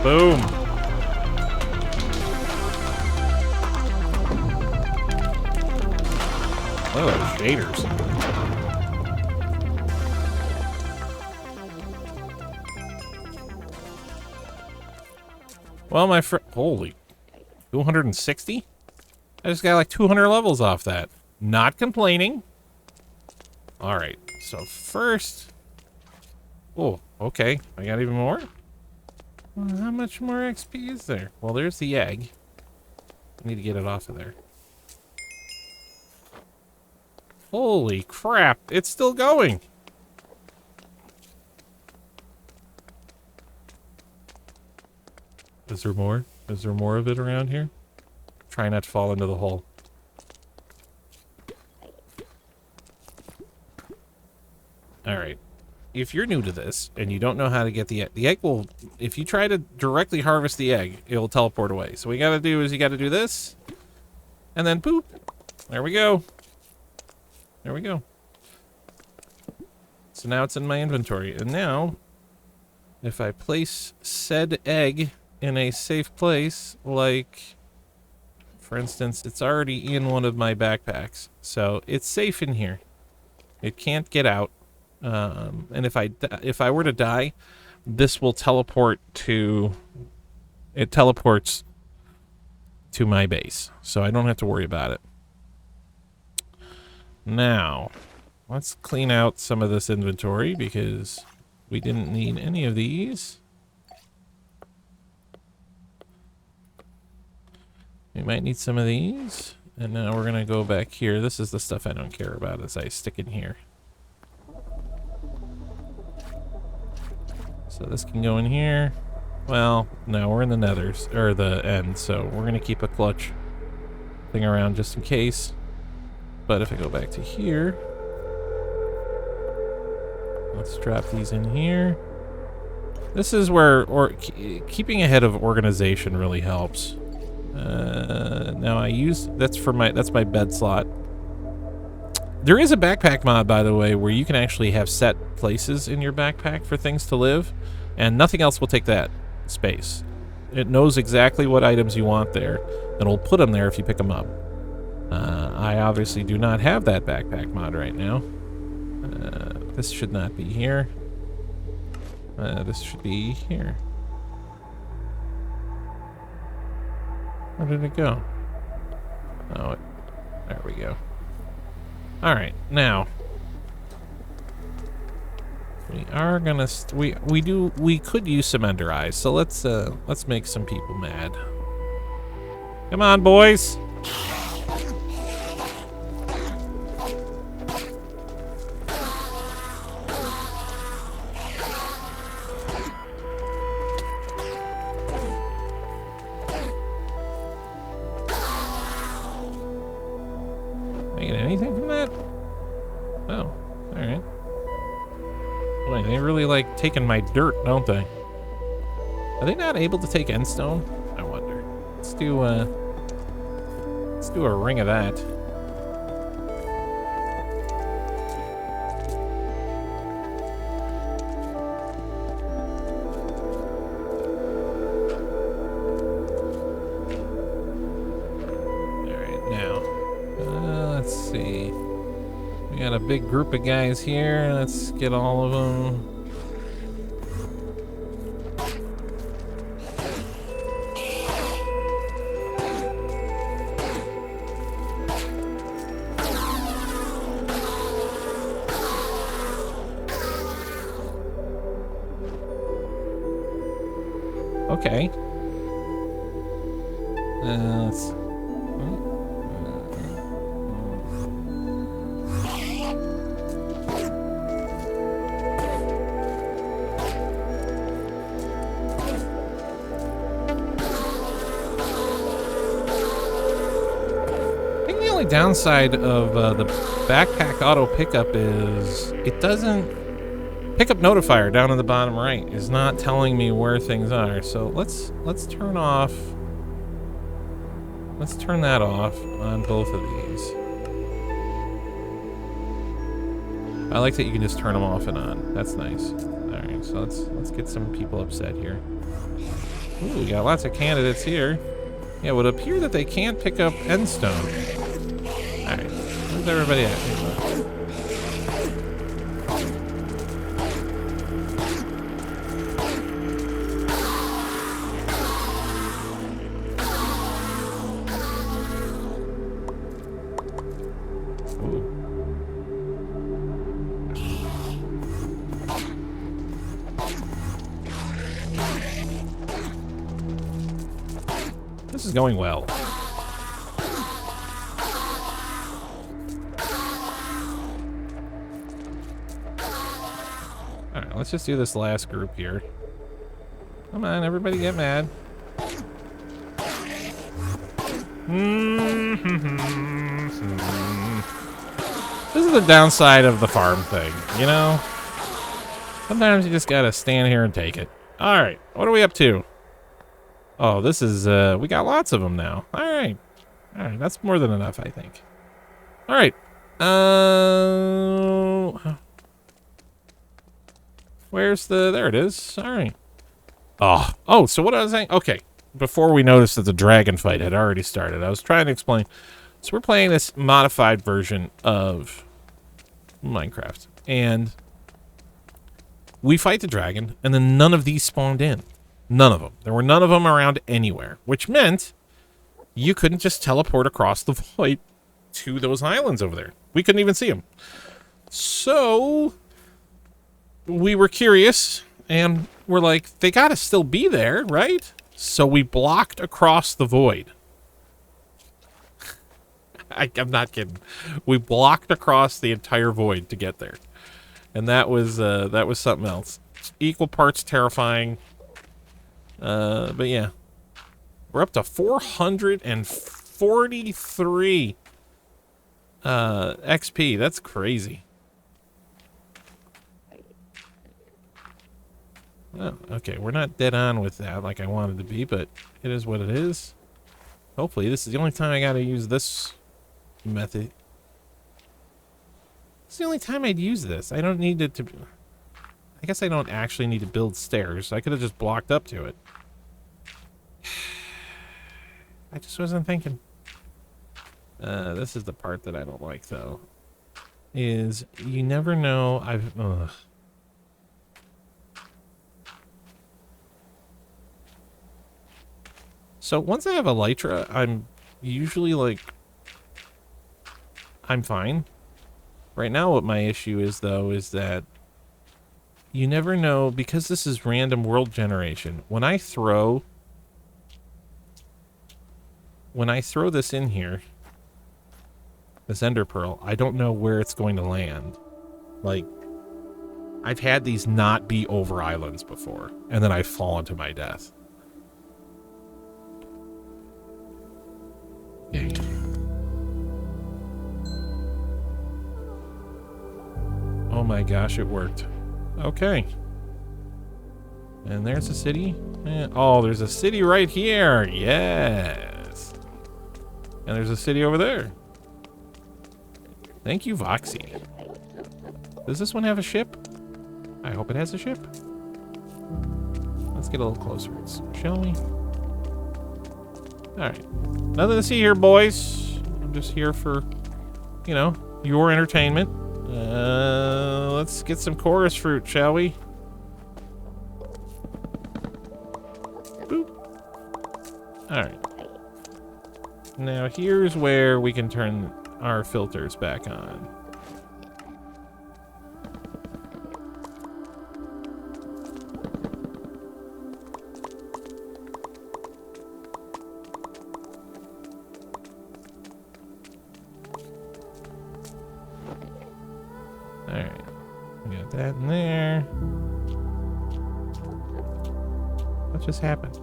Boom. Oh, those shaders. Well, my friend, holy, 260? I just got like 200 levels off that. Not complaining. All right, so first, oh, okay, I got even more. Well, how much more XP is there? Well, there's the egg. I need to get it off of there. Holy crap, it's still going. Is there more? Is there more of it around here? Try not to fall into the hole. Alright. If you're new to this and you don't know how to get the egg will, if you try to directly harvest the egg, it will teleport away. So what you gotta do is you gotta do this, and then boop. There we go. There we go. So now it's in my inventory. And now, if I place said egg in a safe place, like, for instance, it's already in one of my backpacks. So it's safe in here. It can't get out. And if I were to die, this will teleport to, it teleports to my base. So I don't have to worry about it. Now, let's clean out some of this inventory because we didn't need any of these. We might need some of these. And now we're going to go back here. This is the stuff I don't care about as I stick in here. So this can go in here. Well, no, we're in the nethers, or the end, so we're going to keep a clutch thing around just in case. But if I go back to here, let's drop these in here. This is where keeping ahead of organization really helps. Now I use, that's my bed slot. There is a backpack mod, by the way, where you can actually have set places in your backpack for things to live, and nothing else will take that space. It knows exactly what items you want there, and it'll put them there if you pick them up. I obviously do not have that backpack mod right now. This should not be here. This should be here. Where did it go? Oh, there we go. All right, now we are gonna we could use some ender eyes, so let's make some people mad. Come on, boys. Anything from that? Oh, alright. Boy, they really like taking my dirt, don't they? Are they not able to take endstone? I wonder. Let's do a ring of that. Got a big group of guys here. Let's get all of them. Okay. Let's. Downside of the backpack auto pickup is it doesn't pickup notifier down in the bottom right is not telling me where things are. So let's turn that off on both of these. I like that you can just turn them off and on. That's nice. All right, so let's get some people upset here. Ooh, we got lots of candidates here. Yeah, it would appear that they can't pick up endstone. Alright, where's everybody at? Ooh. This is going well. Let's just do this last group here. Come on, everybody get mad. This is the downside of the farm thing, you know? Sometimes you just gotta stand here and take it. Alright, what are we up to? Oh, this is, we got lots of them now. Alright. Alright, that's more than enough, I think. Alright. Where's the, there it is. Alright. Oh, so what I was saying, okay. Before we noticed that the dragon fight had already started, I was trying to explain. So we're playing this modified version of Minecraft. And we fight the dragon, and then none of these spawned in. None of them. There were none of them around anywhere, which meant you couldn't just teleport across the void to those islands over there. We couldn't even see them. So we were curious, and we're like, they gotta still be there, right? So we blocked across the void. I'm not kidding. We blocked across the entire void to get there. And that was something else. Equal parts terrifying. But yeah. We're up to 443 XP. That's crazy. Oh, okay, we're not dead on with that like I wanted to be, but it is what it is. Hopefully, this is the only time I gotta use this method. It's the only time I'd use this. I don't need it to... I guess I don't actually need to build stairs. I could have just blocked up to it. I just wasn't thinking. This is the part that I don't like, though. Is you never know... Ugh. So once I have Elytra, I'm usually like... I'm fine. Right now what my issue is, though, is that you never know, because this is random world generation. When I throw this in here, this ender pearl, I don't know where it's going to land. Like, I've had these not be over islands before, and then I've fallen to my death. Okay. Oh my gosh, it worked. Okay. And there's a city. Oh, there's a city right here. Yes. And there's a city over there. Thank you, Voxy. Does this one have a ship? I hope it has a ship. Let's get a little closer, shall we? Alright. Nothing to see here, boys. I'm just here for, you know, your entertainment. Let's get some chorus fruit, shall we? Boop. Alright. Now here's where we can turn our filters back on. Alright. We got that in there. What just happened?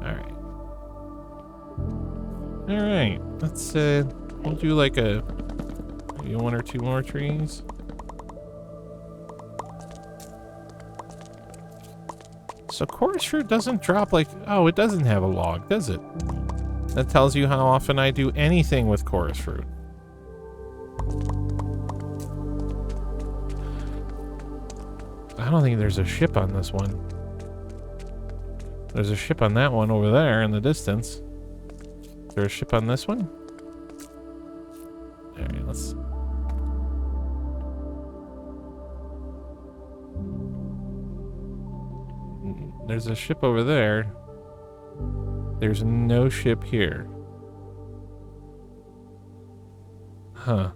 Alright. Alright. Let's we'll do like maybe one or two more trees. So chorus fruit doesn't drop like, oh, it doesn't have a log, does it? That tells you how often I do anything with chorus fruit. I don't think there's a ship on this one. There's a ship on that one over there in the distance. Is there a ship on this one? Alright, let's... There's a ship over there. There's no ship here. Huh.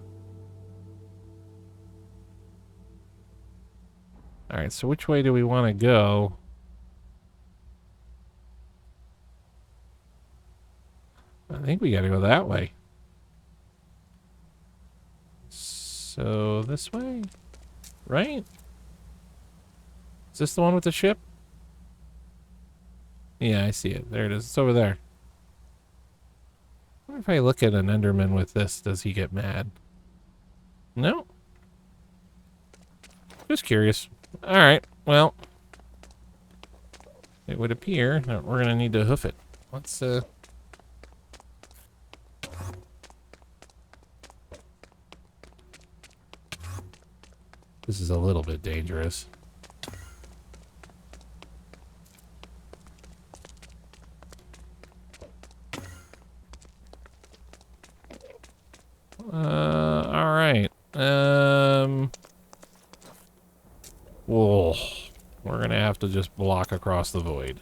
Alright, so which way do we want to go? I think we gotta go that way. So, this way? Right? Is this the one with the ship? Yeah, I see it. There it is. It's over there. I wonder if I look at an Enderman with this, does he get mad? No. Just curious. Alright, well. It would appear that we're gonna need to hoof it. Let's, This is a little bit dangerous. Alright. Whoa. We're gonna have to just block across the void.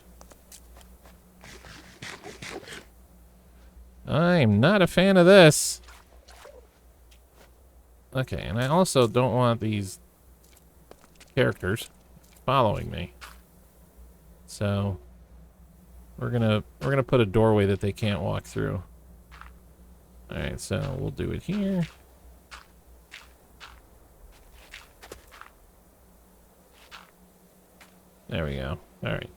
I'm not a fan of this. Okay, and I also don't want these characters following me. So we're gonna put a doorway that they can't walk through. Alright, so we'll do it here. There we go. Alright.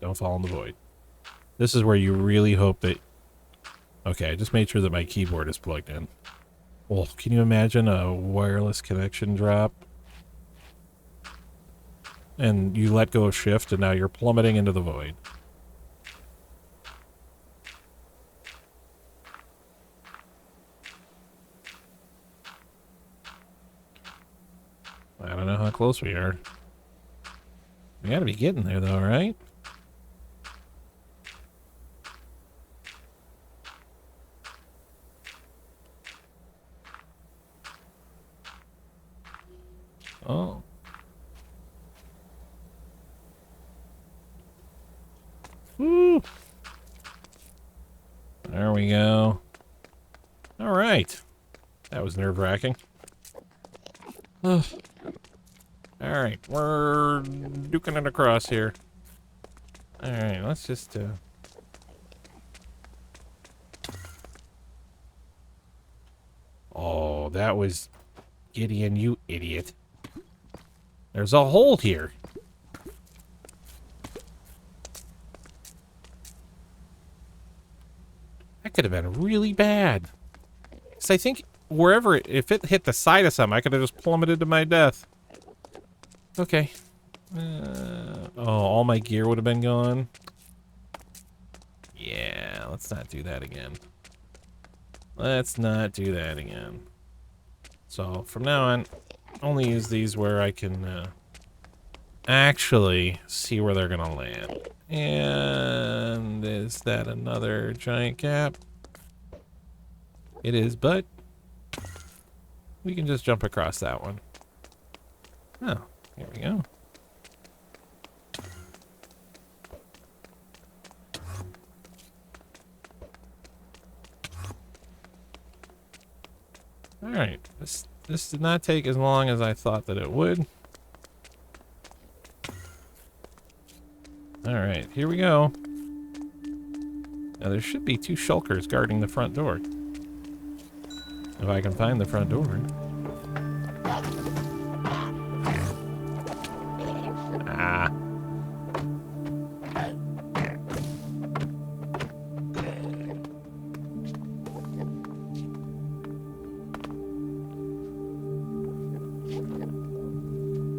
Don't fall in the void. This is where you really hope that... Okay, I just made sure that my keyboard is plugged in. Well, can you imagine a wireless connection drop? And you let go of shift and now you're plummeting into the void. I don't know how close we are. We gotta be getting there though, right? Oh. Woo. There we go. All right. That was nerve-wracking. All right, we're duking it across here. All right, let's just Oh, that was Gideon, you idiot. There's a hole here. That could have been really bad. So I think wherever if it hit the side of something, I could have just plummeted to my death. Okay. Oh, all my gear would have been gone. Yeah, let's not do that again. Let's not do that again. So from now on, only use these where I can actually see where they're gonna land. And is that another giant gap? It is, but we can just jump across that one. Oh, here we go. All right, this did not take as long as I thought that it would. All right, here we go. Now there should be 2 shulkers guarding the front door. If I can find the front door. Ah.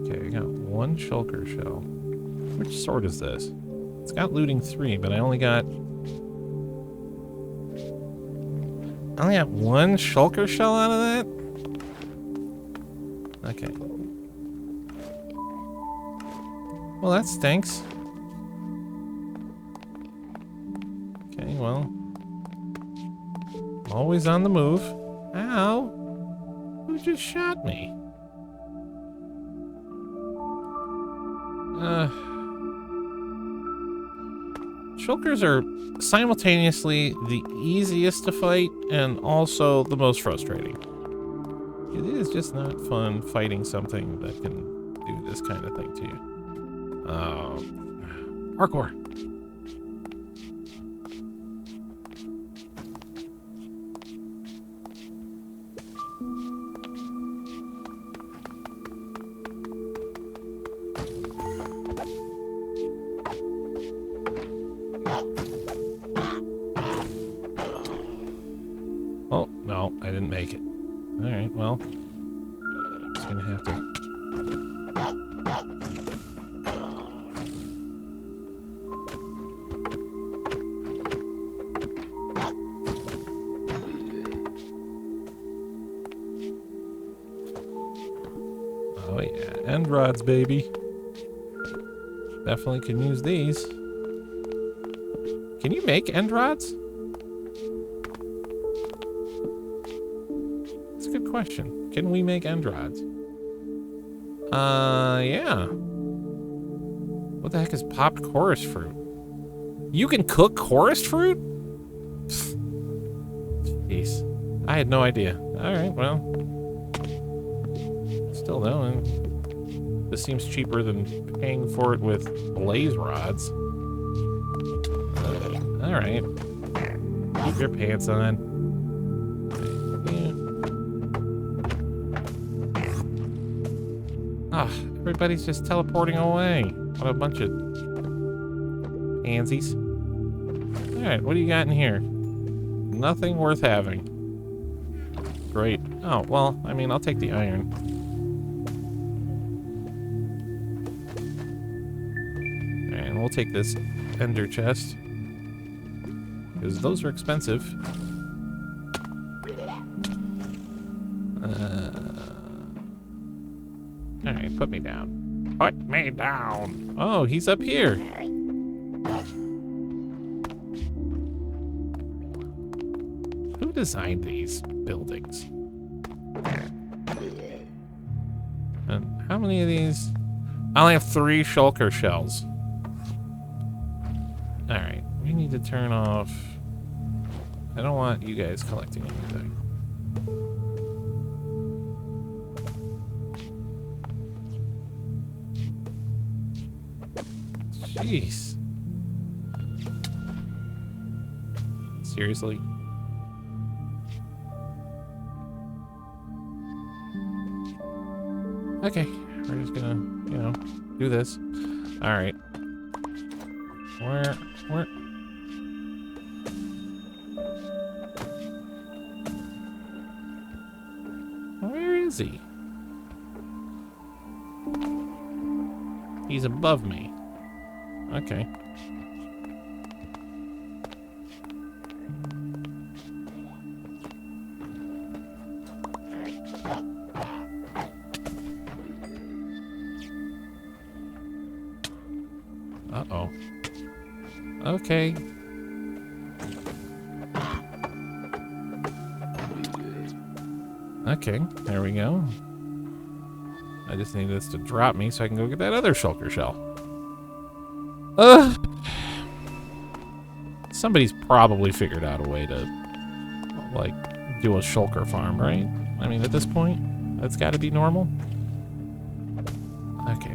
Okay, I got 1 shulker shell. Which sword is this? It's got looting 3, but I only got 1 shulker shell out of that? Okay. Well, that stinks. Okay, well. Always on the move. Ow! Who just shot me? Shulkers are simultaneously the easiest to fight and also the most frustrating. It is just not fun fighting something that can do this kind of thing to you. Parkour. didn't make it. Alright, well. Just gonna have to... Oh yeah, end rods, baby. Definitely can use these. Can you make end rods? That's a good question. Can we make end rods? Yeah. What the heck is popped chorus fruit? You can cook chorus fruit? Jeez. I had no idea. Alright, well. Still though, this seems cheaper than paying for it with blaze rods. Alright. Keep your pants on. Ah, everybody's just teleporting away. What a bunch of pansies. Alright, what do you got in here? Nothing worth having. Great. Oh, well, I mean, I'll take the iron. And we'll take this ender chest. Because those are expensive. Alright, put me down. Put me down. Oh, he's up here. Who designed these buildings? And how many of these? I only have 3 shulker shells. Alright, we need to turn off... I don't want you guys collecting anything. Jeez. Seriously? Okay, we're just gonna, you know, do this. Alright. Where? Where is he? He's above me. Okay. Uh-oh. Okay. Okay, there we go. I just need this to drop me so I can go get that other shulker shell. Somebody's probably figured out a way to, like, do a shulker farm, right? I mean, at this point, that's got to be normal. Okay.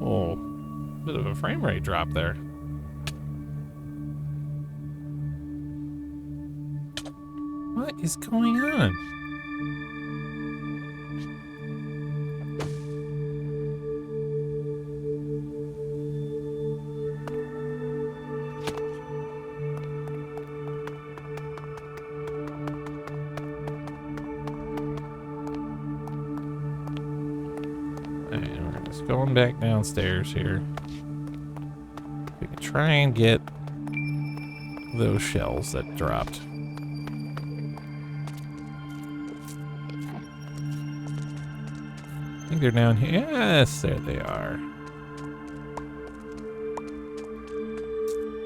Oh, bit of a frame rate drop there. What is going on? Going back downstairs here. We can try and get those shells that dropped. I think they're down here. Yes, there they are.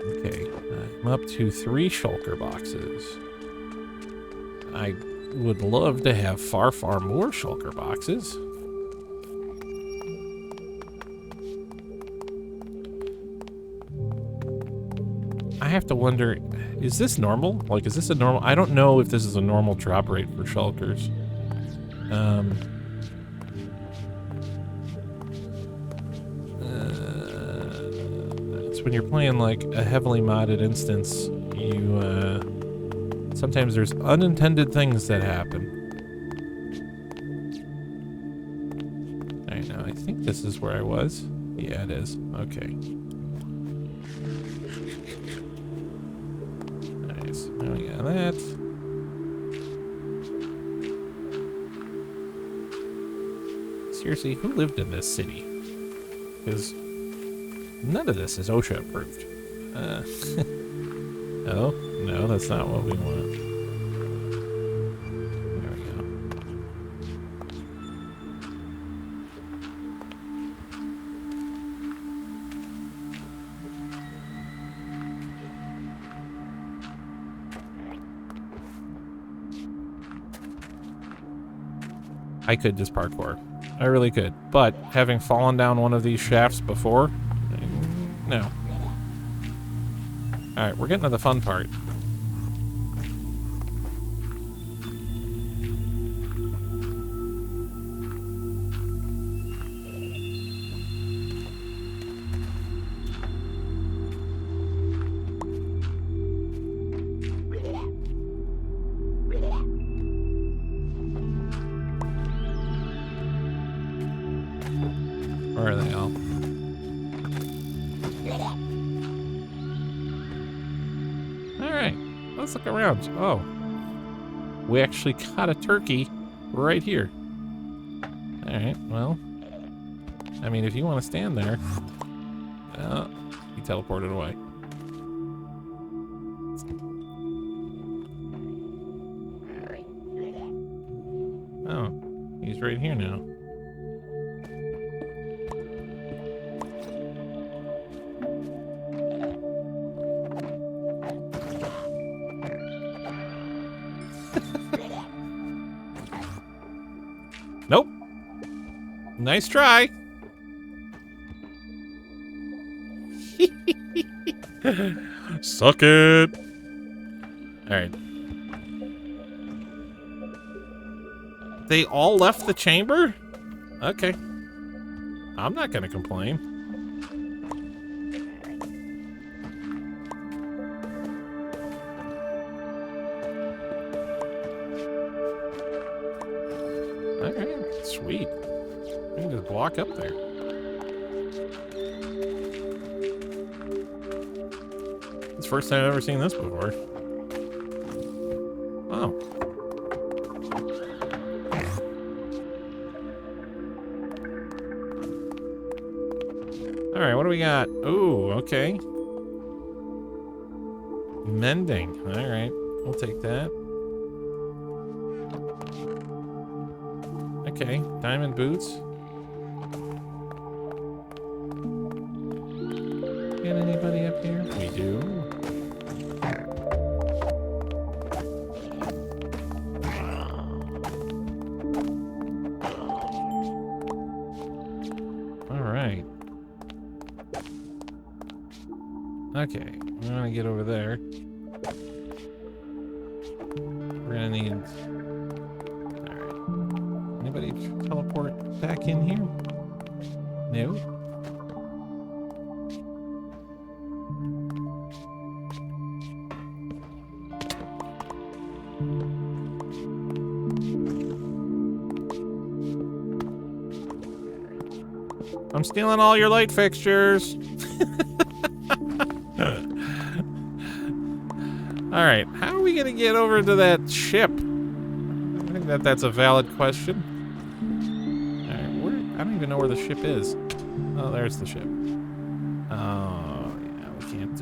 Okay, I'm up to 3 shulker boxes. I would love to have far, far more shulker boxes. I have to wonder, is this normal? Like, is this a normal? I don't know if this is a normal drop rate for shulkers. It's when you're playing like a heavily modded instance, you sometimes there's unintended things that happen. Alright, now I think this is where I was. Yeah, it is. Okay. There we got that. Seriously, who lived in this city? Because none of this is OSHA approved. Oh, no, that's not what we want. There we go. I could just parkour. I really could. But having fallen down one of these shafts before, no. Alright, we're getting to the fun part. Where are they all? Alright, let's look around. Oh. We actually got a turkey right here. Alright, well. I mean, if you want to stand there. He teleported away. Oh, he's right here now. Nope. Nice try. Suck it. All right. They all left the chamber? Okay. I'm not gonna complain. Alright, sweet. We can just walk up there. It's the first time I've ever seen this before. Oh. Alright, what do we got? Ooh, okay. Mending. Alright, we'll take that. Okay, diamond boots. Got anybody up here? We do. Alright. Okay, we're gonna get over there. We're gonna need... Alright. Anybody teleport back in here? No? I'm stealing all your light fixtures. All right, how are we gonna get over to that ship? I think that's a valid question. All right, I don't even know where the ship is. Oh, there's the ship. Oh, yeah, we can't.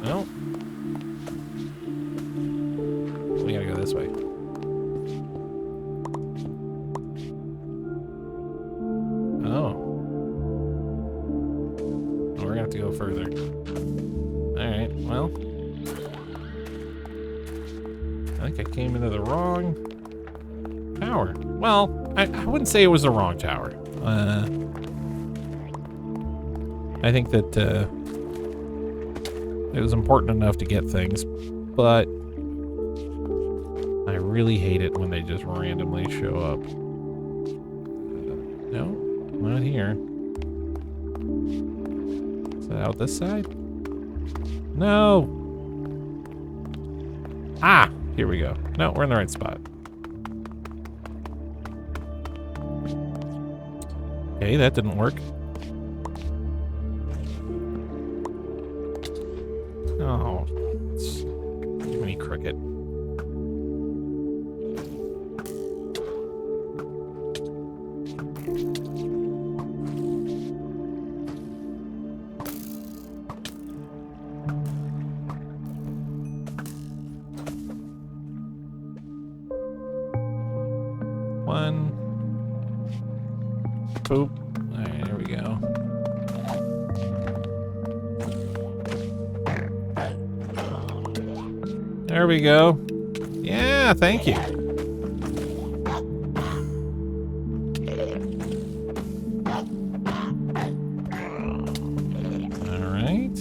No. We gotta go this way. Oh. We're gonna have to go further. Alright, well. I think I came into the wrong tower. Well, I wouldn't say it was the wrong tower. I think that it was important enough to get things, but I really hate it when they just randomly show up. No, not here. Is that out this side? No! Ah! Here we go. No, we're in the right spot. Okay, that didn't work. Oh, give me cricket. One. Boop. All right, there we go. There we go. Yeah, thank you. All right.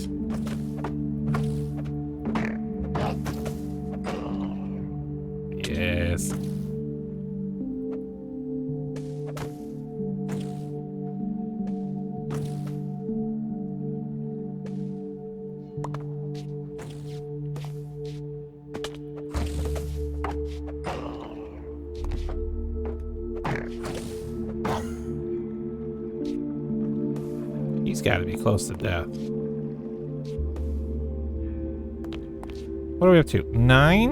Yes. He's got to be close to death. What are we up to? 9?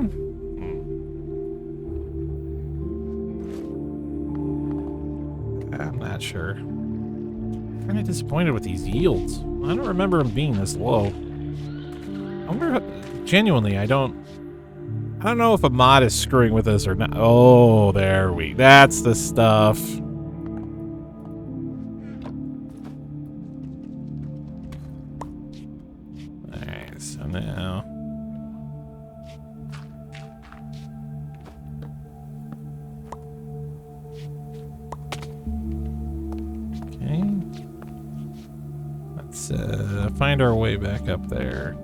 I'm not sure. I'm kind of disappointed with these yields. I don't remember them being this low. I wonder if, genuinely, I don't know if a mod is screwing with us or not. Oh, that's the stuff. Alright, so now let's find our way back up there.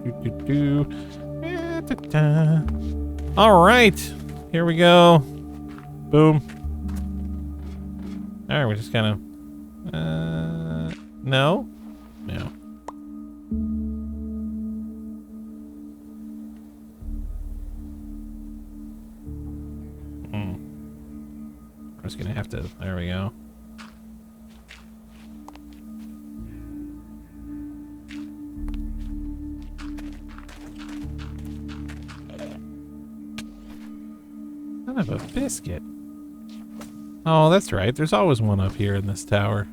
All right, here we go. Boom. All right, we're just kind of no. We're just gonna have to. There we go. Son of a biscuit. Oh, that's right. There's always one up here in this tower.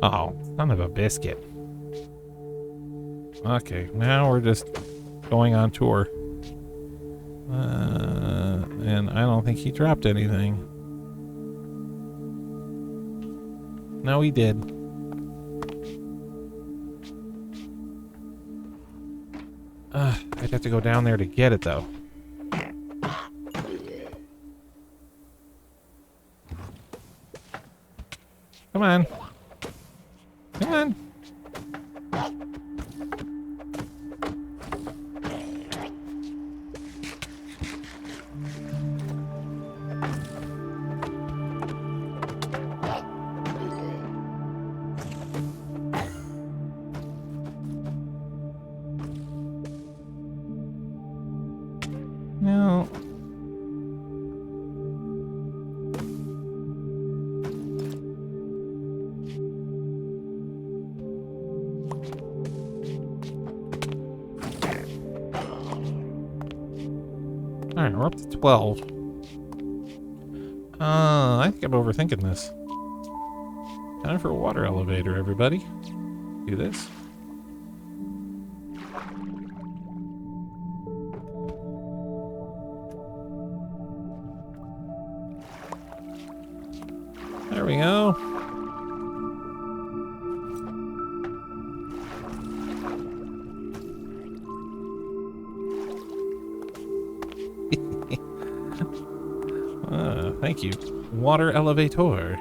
Oh, son of a biscuit. Okay, now we're just going on tour. And I don't think he dropped anything. No, he did. I'd have to go down there to get it, though. Come on. Come on. No. Alright, we're up to 12. I think I'm overthinking this. Time for a water elevator, everybody. Do this. There we go. Thank you. Water elevator.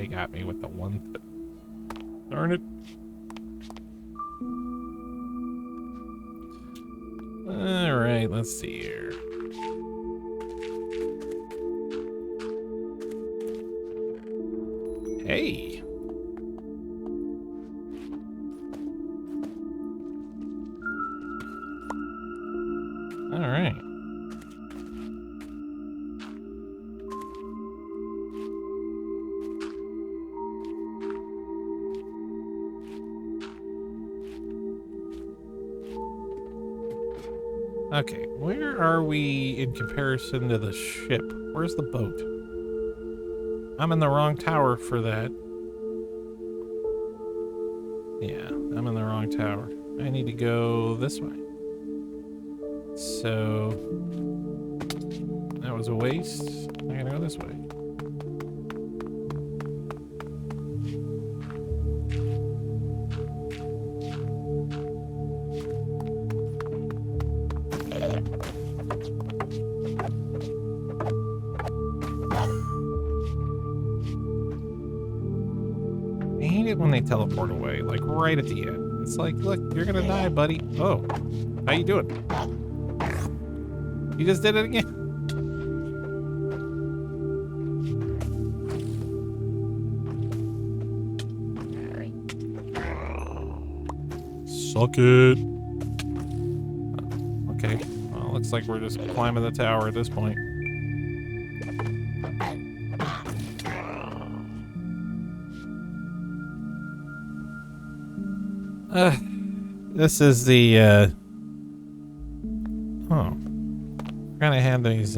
They got me with the one. Darn it. Alright, let's see here. Hey. Alright. Okay, where are we in comparison to the ship? Where's the boat? I'm in the wrong tower for that. Yeah, I'm in the wrong tower. I need to go this way. So that was a waste. I gotta go this way. I hate it when they teleport away, like right at the end. It's like, look, you're gonna die, buddy. Oh, how you doing? You just did it again. Suck it. Okay, well, looks like we're just climbing the tower at this point. This is the, oh. We're gonna have these,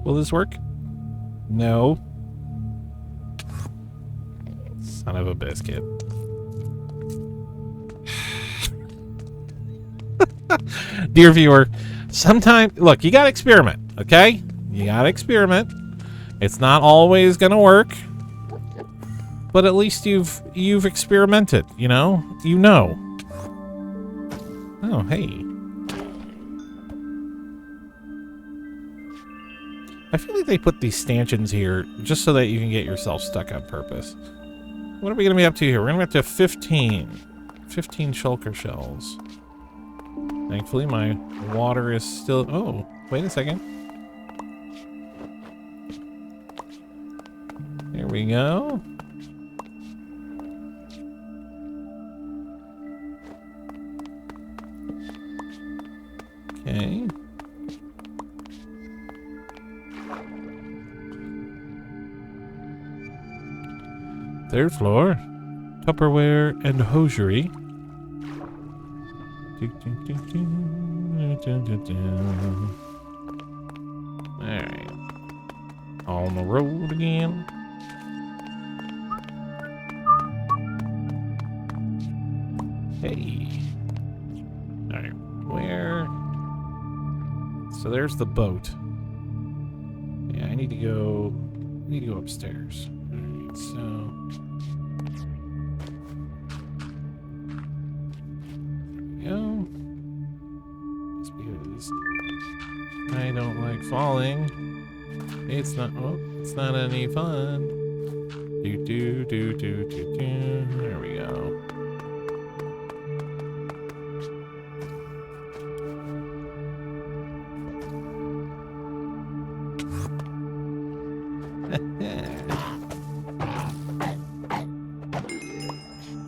Will this work? No. Son of a biscuit. Dear viewer, sometimes, look, you gotta experiment, okay? You gotta experiment. It's not always gonna work, but at least you've experimented, you know? You know. Oh, hey. I feel like they put these stanchions here just so that you can get yourself stuck on purpose. What are we gonna be up to here? We're gonna be up to 15 shulker shells. Thankfully, my water is still... Oh, wait a second. There we go. Okay. Third floor. Tupperware and hosiery. Alright. On the road again. Hey. Alright. Where? So there's the boat. Yeah, I need to go upstairs. Alright, so go. It's because I don't like falling. It's not any fun. Do. There we go.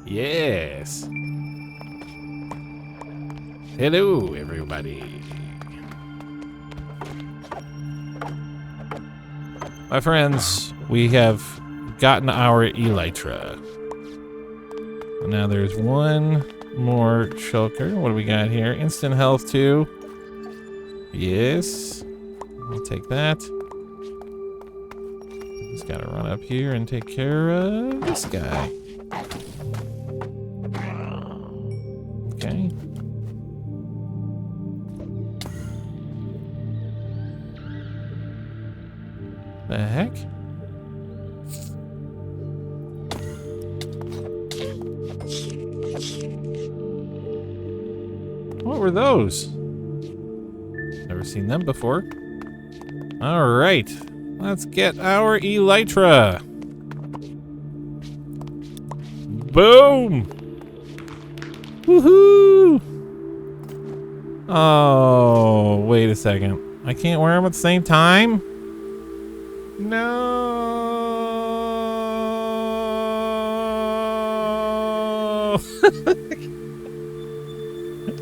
Yes. Hello, everybody. My friends, we have gotten our elytra. And now there's one more shulker. What do we got here? Instant health 2. Yes. I'll take that. Just gotta run up here and take care of this guy. Okay. The heck? were those? Never seen them before. All right, let's get our elytra. Boom! Woohoo! Oh, wait a second. I can't wear them at the same time? No!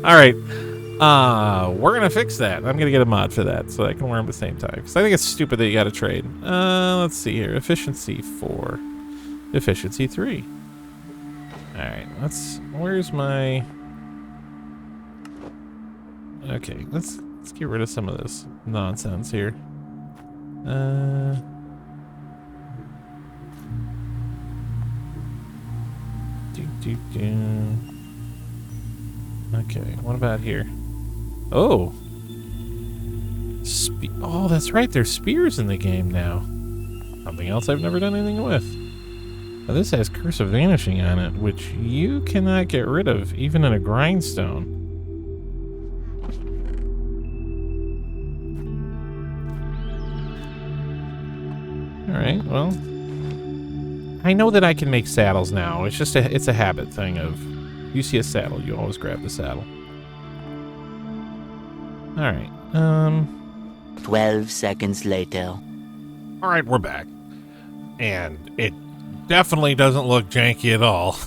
Alright. We're gonna fix that. I'm gonna get a mod for that so I can wear them at the same time. Because I think it's stupid that you gotta trade. Let's see here. Efficiency 4. Efficiency 3. Alright, where's my... Okay, let's get rid of some of this nonsense here. Okay, what about here? Oh! Oh, that's right, there's spears in the game now. Something else I've never done anything with. Now, this has Curse of Vanishing on it, which you cannot get rid of, even in a grindstone. Alright, well. I know that I can make saddles now. It's a habit thing of you see a saddle, you always grab the saddle. Alright, 12 seconds later. Alright, we're back. And it definitely doesn't look janky at all.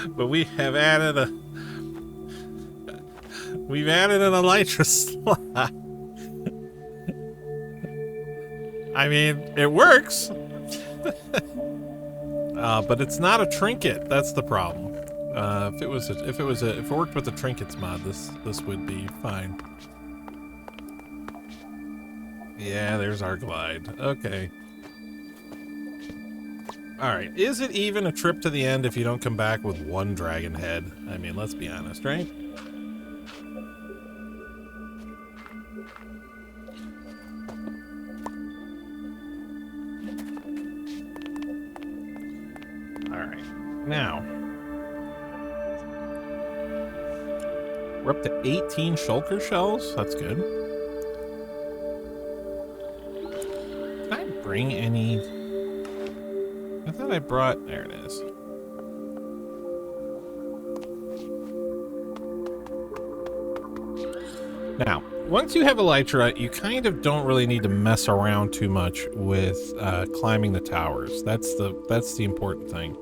But we've added an elytra slot. I mean, it works. But it's not a trinket. That's the problem. If it worked with the trinkets mod, this would be fine. Yeah, there's our glide. Okay. Alright, is it even a trip to the end if you don't come back with one dragon head? I mean, let's be honest, right? Alright, now. We're up to 18 shulker shells. That's good. Did I bring any... I thought I brought... There it is. Now, once you have elytra, you kind of don't really need to mess around too much with climbing the towers. That's the important thing.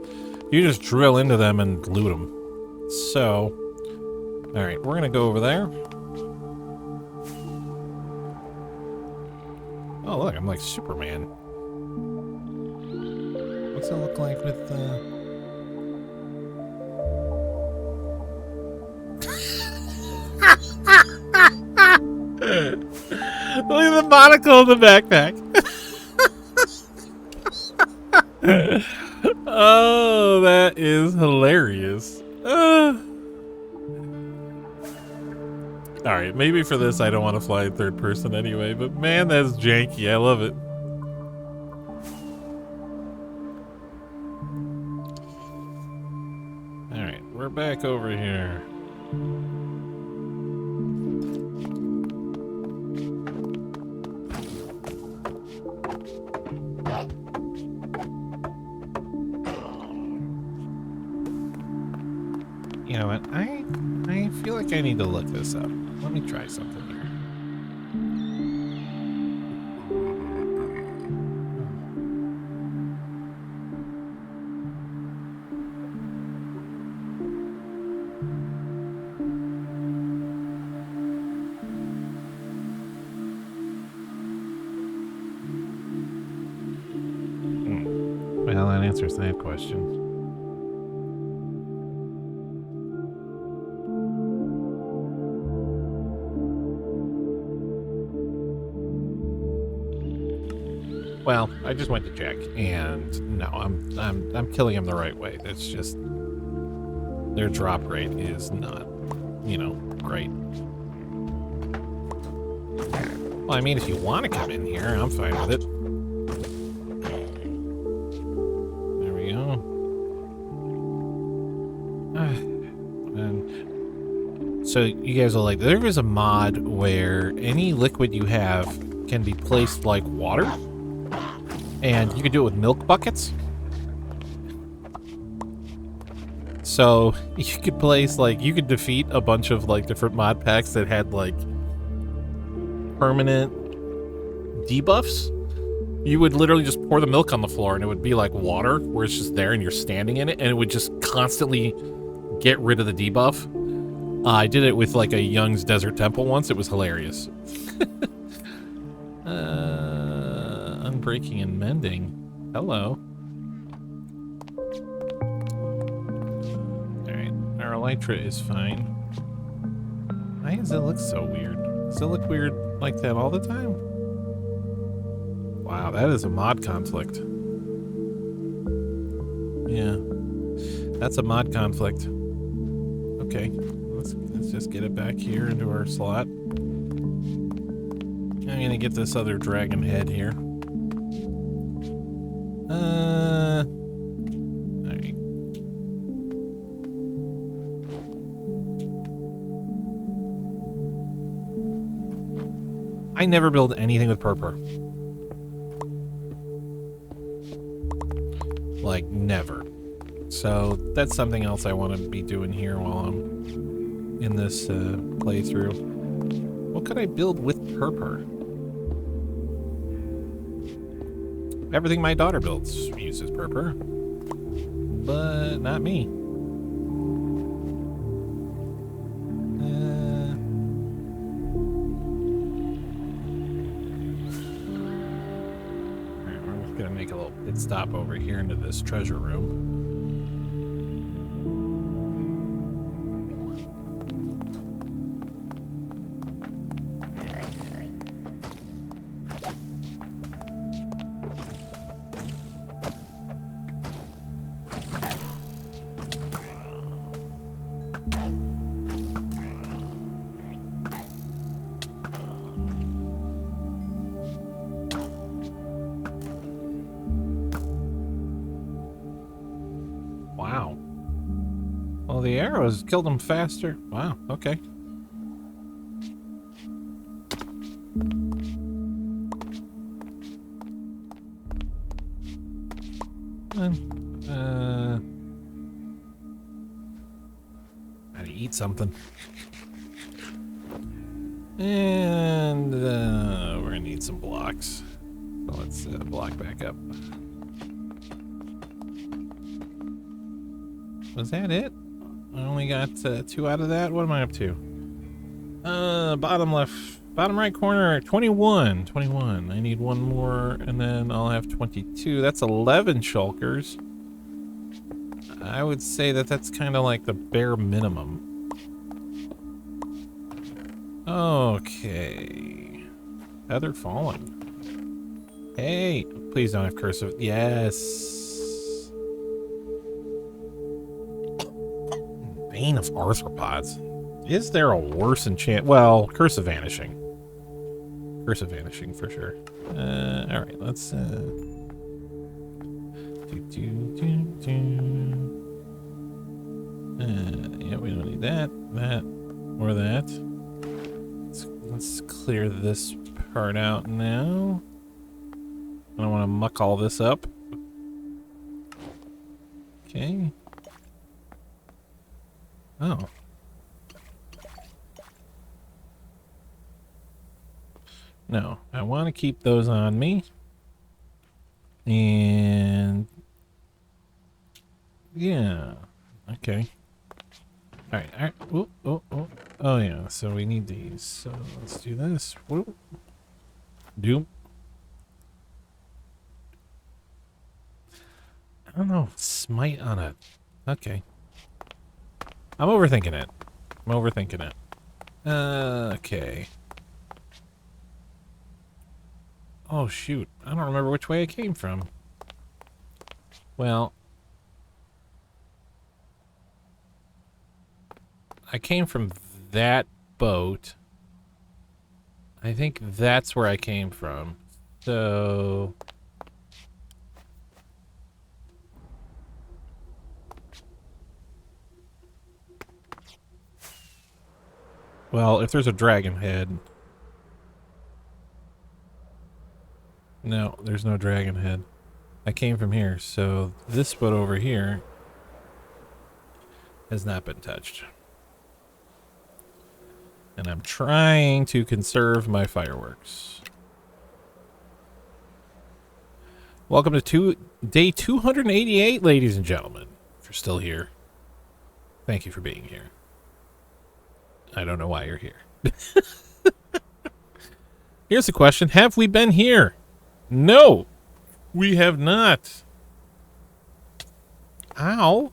You just drill into them and loot them. So, all right, we're gonna go over there. Oh, look, I'm like Superman. What's it look like with Look at the monocle in the backpack. Oh, that is hilarious. Alright, maybe for this I don't want to fly in third person anyway, but man, that's janky. I love it. Alright, we're back over here. You know what? I feel like I need to look this up. Let me try something here. Well, that answers that question. Well, I just went to check, and no, I'm killing them the right way. That's just their drop rate is not, you know, great. Well, I mean, if you want to come in here, I'm fine with it. There we go. And So you guys are like, there is a mod where any liquid you have can be placed like water, and you can do it with milk buckets. So you could place like, you could defeat a bunch of like different mod packs that had like permanent debuffs. You would literally just pour the milk on the floor and it would be like water where it's just there and you're standing in it, and it would just constantly get rid of the debuff. I did it with like a Young's Desert Temple once. It was hilarious. Unbreaking and mending. Hello. Alright, our elytra is fine. Why does it look so weird? Does it look weird like that all the time? Wow, that is a mod conflict. Yeah. That's a mod conflict. Okay. Let's just get it back here into our slot. I'm gonna get this other dragon head here. Alright. I never build anything with purpur. Like, never. So, that's something else I want to be doing here while I'm in this playthrough. What could I build with purpur? Everything my daughter builds uses purpur. But not me. Alright, we're just gonna make a little pit stop over here into this treasure room. Wow. Well, the arrows killed them faster. Wow, okay. Gotta eat something. And we're gonna need some blocks. So let's block back up. Was that it? I only got 2 out of that. What am I up to? Bottom left, bottom right corner, 21. 21. I need one more, and then I'll have 22. That's 11 shulkers. I would say that that's kind of like the bare minimum. Okay. Feather falling. Hey, please don't have cursive. Yes. Bane of arthropods. Is there a worse enchant? Well, Curse of Vanishing. Curse of Vanishing for sure. Alright, let's yeah, we don't need that, or that. Let's clear this part out now. I don't want to muck all this up. Okay. Oh. No, I want to keep those on me. And yeah. Okay. Alright, alright. Oh yeah, so we need these. So let's do this. Whoop. Doom. I don't know. Smite on it. Okay. I'm overthinking it. Okay. Oh, shoot. I don't remember which way I came from. Well, I came from that boat. I think that's where I came from. So... Well, if there's a dragon head. No, there's no dragon head. I came from here, so this boat over here has not been touched. And I'm trying to conserve my fireworks. Welcome to day 288, ladies and gentlemen. If you're still here, thank you for being here. I don't know why you're here. Here's the question. Have we been here? No, we have not. Ow.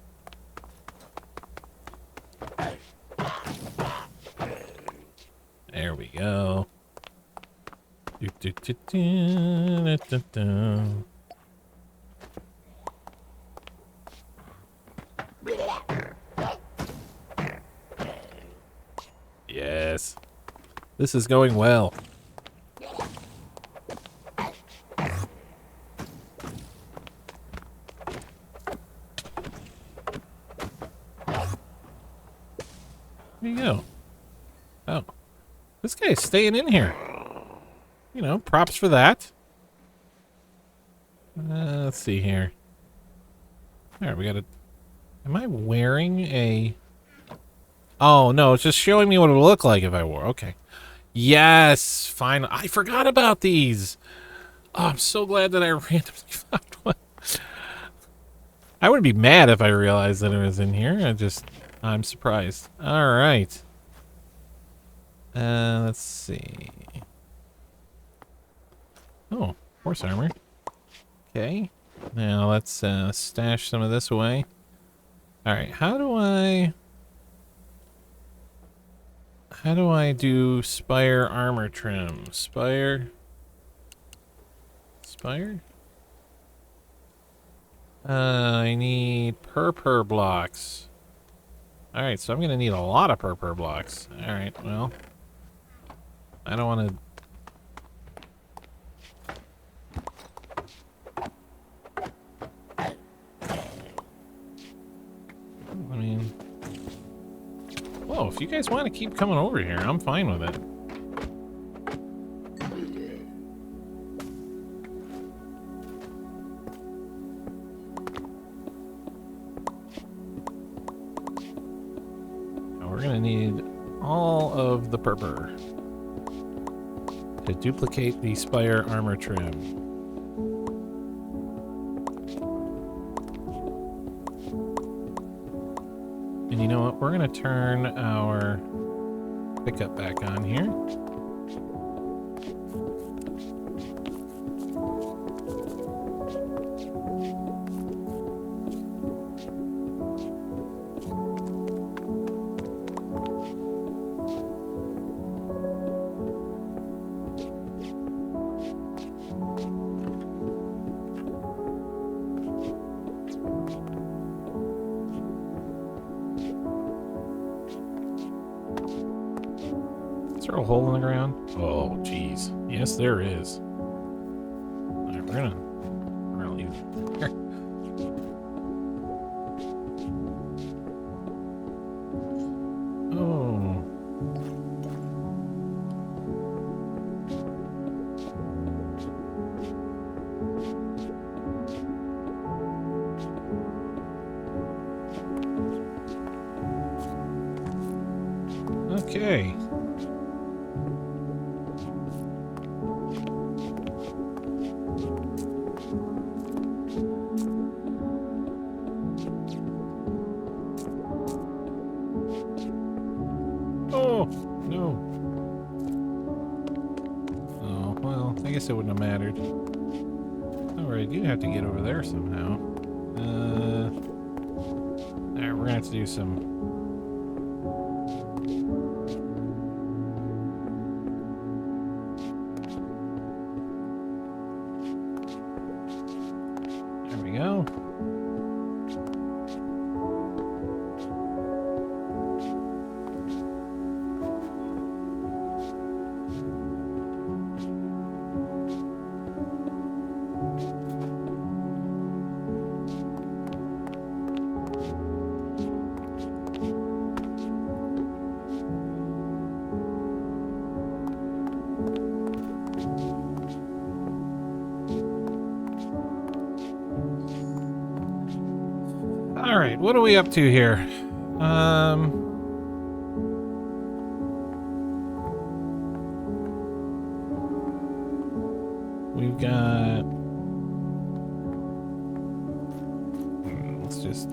There we go. Yes. This is going well. There you go. Oh. This guy's staying in here. You know, props for that. Let's see here. Alright, we got a... Am I wearing a... Oh, no, it's just showing me what it would look like if I wore. Okay. Yes, fine. I forgot about these. Oh, I'm so glad that I randomly found one. I wouldn't be mad if I realized that it was in here. I'm surprised. All right. Let's see. Oh, horse armor. Okay. Now let's stash some of this away. All right. How do I do spire armor trim? Spire? I need purpur blocks. Alright, so I'm gonna need a lot of purpur blocks. Alright, well. I don't wanna... I mean... Whoa, if you guys want to keep coming over here, I'm fine with it. We're gonna need all of the purpur to duplicate the spire armor trim. And you know what? We're gonna turn our pickup back on here. Is there a hole in the ground? Oh, jeez. Yes, there is. All right, we're gonna leave it there. Oh. Okay. Oh, no. Oh, well, I guess it wouldn't have mattered. Alright, you have to get over there somehow. Alright, we're gonna have to do some... There we go. All right, what are we up to here? We've got. Let's just.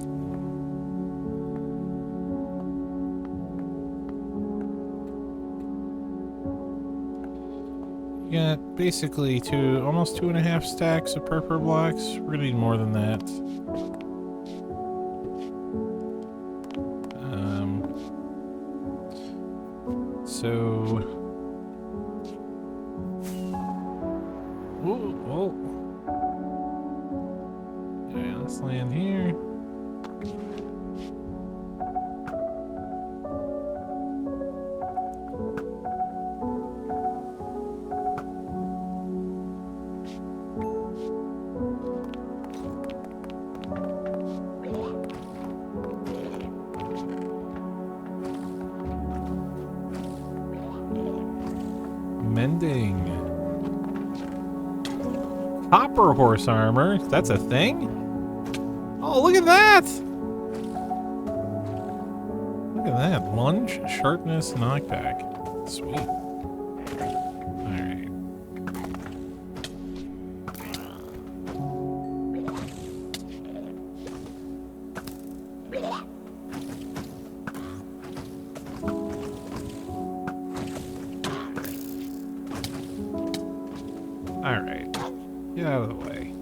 We got basically almost 2.5 stacks of purple blocks. We're gonna need more than that. So. Ooh, oh. Okay, let's land here. Mending. Copper horse armor. That's a thing? Oh, look at that! Look at that. Lunge, sharpness, knockback. Sweet. Alright. Alright. Get out of the way.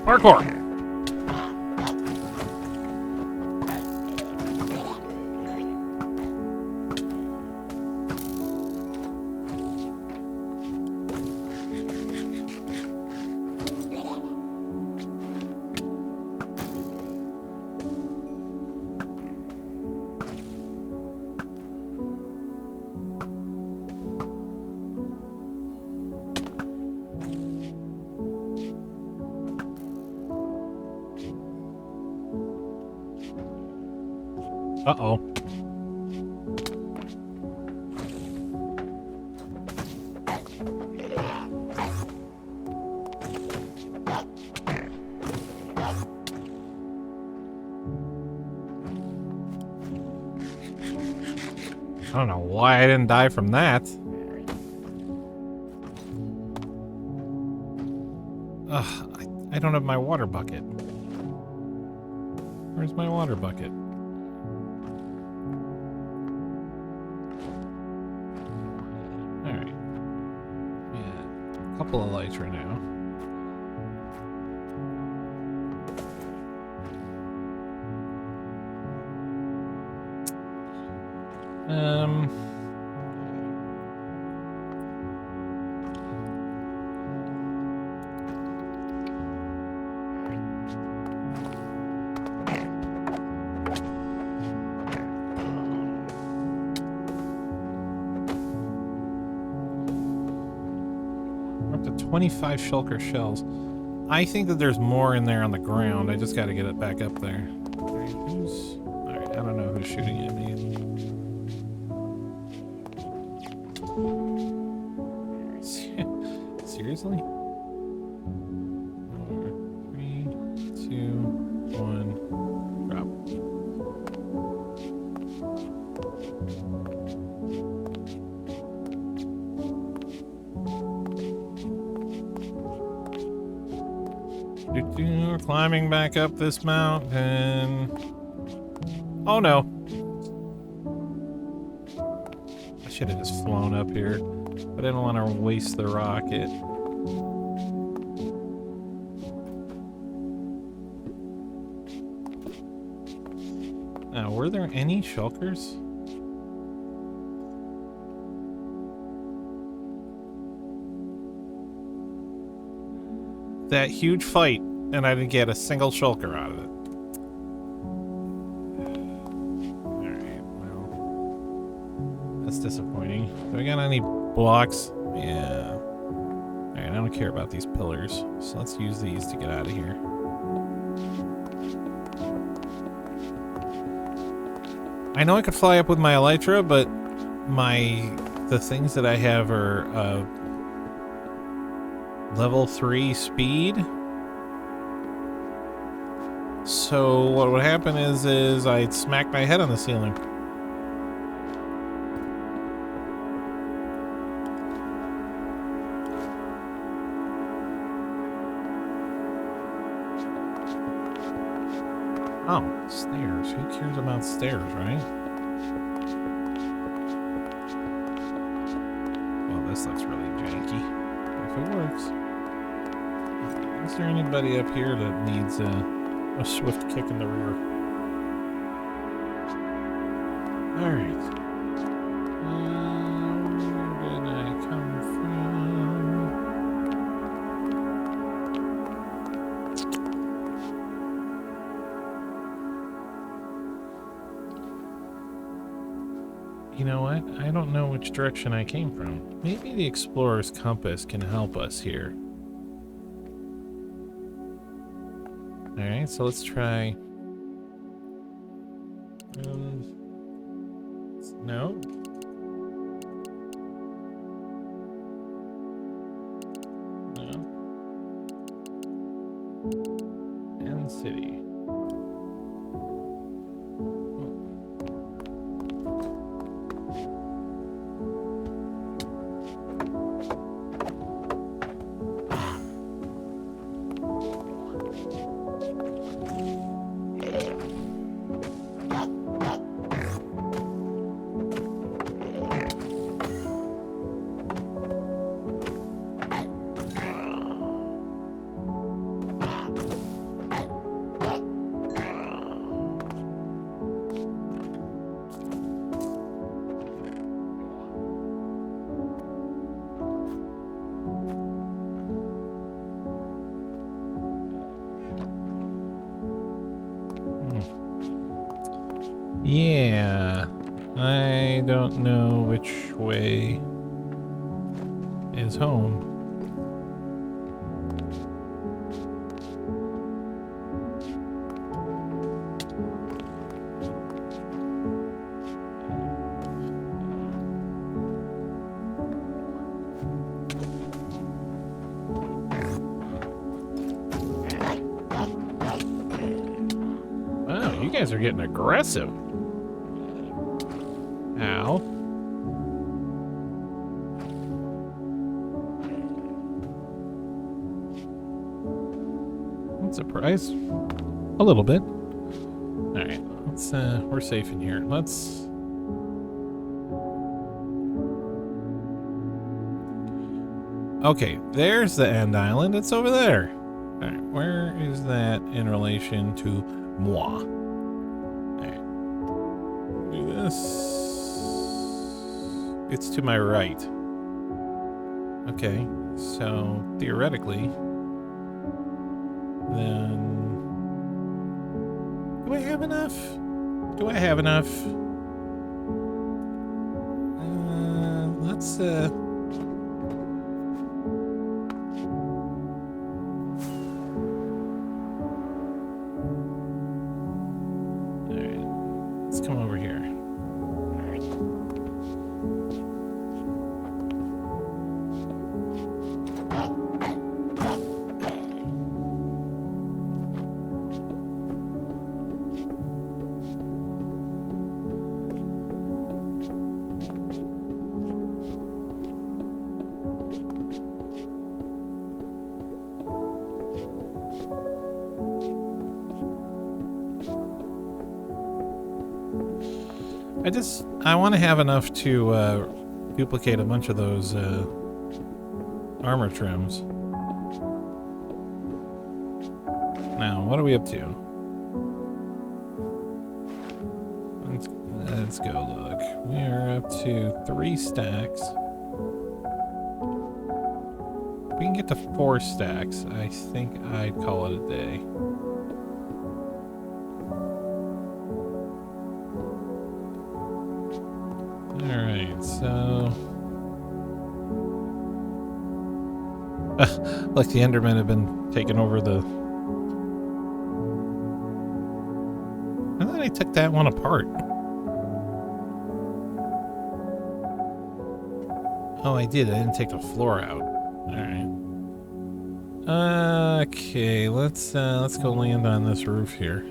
Parkour! Uh-oh. I don't know why I didn't die from that. Ugh, I don't have my water bucket. Where's my water bucket? Alright. Yeah, a couple of lights right now. We're up to 25 shulker shells. I think that there's more in there on the ground. I just got to get it back up there. Alright, I don't know who's shooting at me. Seriously? 4, 3, 2, 1. We're climbing back up this mountain. Oh no. I should have just flown up here, but I didn't want to waste the rocket. Now, were there any shulkers? That huge fight, and I didn't get a single shulker out of it. Alright, well. That's disappointing. Do I got any blocks? Yeah. Alright, I don't care about these pillars, so let's use these to get out of here. I know I could fly up with my elytra, but the things that I have are level 3 speed. So what would happen is I'd smack my head on the ceiling. Oh, stairs. Who cares about stairs, right? Well, this looks really janky. If it works. Is there anybody up here that needs a swift kick in the rear? Alright. Where did I come from? You know what? I don't know which direction I came from. Maybe the explorer's compass can help us here. Alright, so let's try. No. No. End city. Yeah, I don't know which way is home. Wow, you guys are getting aggressive. Ow. I'm surprised. A little bit. Alright, let's we're safe in here. Let's Okay, there's the end island. It's over there. Alright, where is that in relation to moi? Alright. Do this. It's to my right. Okay, so theoretically, then do I have enough? Do I have enough? Let's Alright, let's come over here. I want to have enough to duplicate a bunch of those armor trims. Now, what are we up to? Let's go look. We are up to 3 stacks. If we can get to 4 stacks, I think I'd call it a day. Alright, so... Look, the Endermen have been taking over the... I thought I took that one apart. Oh, I did. I didn't take the floor out. Alright. Okay, let's go land on this roof here.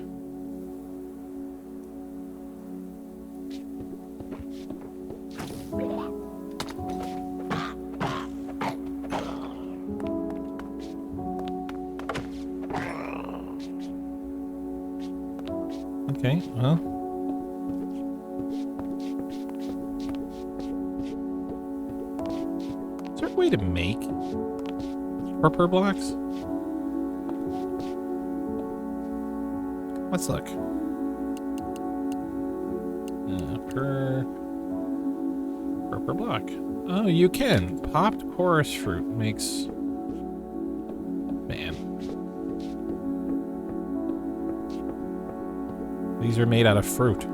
Okay, well. Is there a way to make purple blocks? Let's look. Per block. Oh, you can. Popped chorus fruit makes... Man. These are made out of fruit.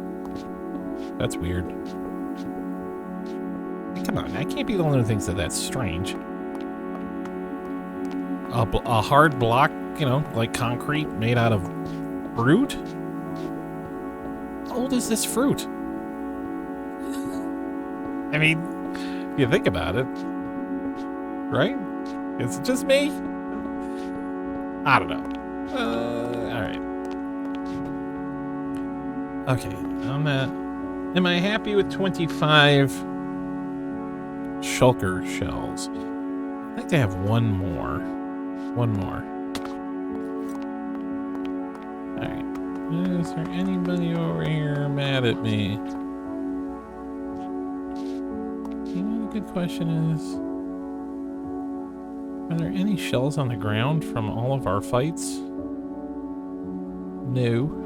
That's weird. Hey, come on, I can't be the only one who thinks that that's strange. A hard block, you know, like concrete made out of fruit? How old is this fruit? I mean, if you think about it, right? Is it just me? I don't know. Alright. Okay, am I happy with 25 shulker shells? I'd like to have one more. One more. Alright. Is there anybody over here mad at me? You know, the good question is, are there any shells on the ground from all of our fights? No.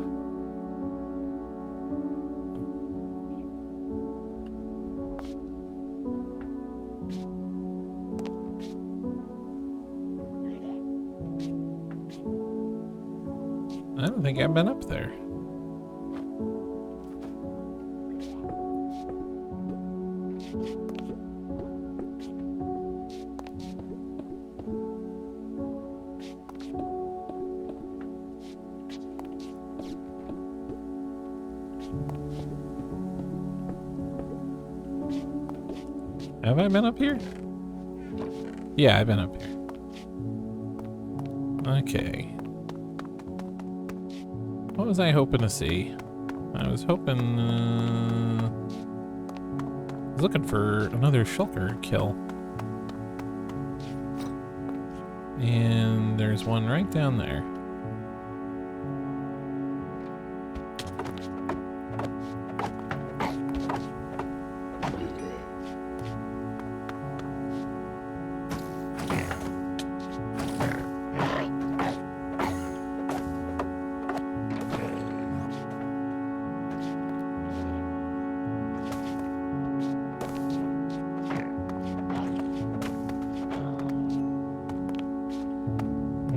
I don't think I've been up there. Have I been up here? Yeah, I've been up here. Okay. What was I hoping to see? I was hoping, I was looking for another shulker kill. And there's one right down there.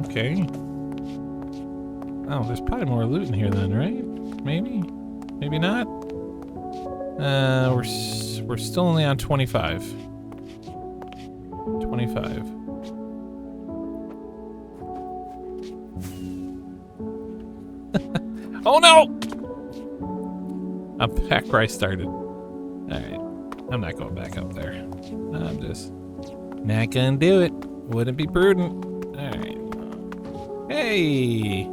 Okay. Oh, there's probably more loot in here then, right? Maybe? Maybe not? We're still only on 25. 25. Oh no! I'm back where I started. Alright. I'm not going back up there. I'm just not gonna do it. Wouldn't be prudent. Alright. Hey!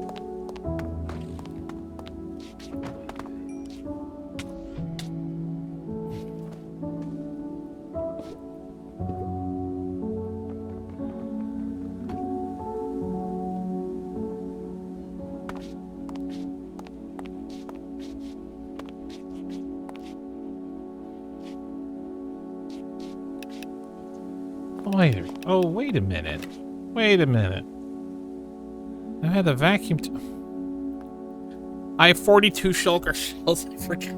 Wait. Oh, wait a minute. Wait a minute. I had the vacuum. I have 42 shulker shells. I forgot.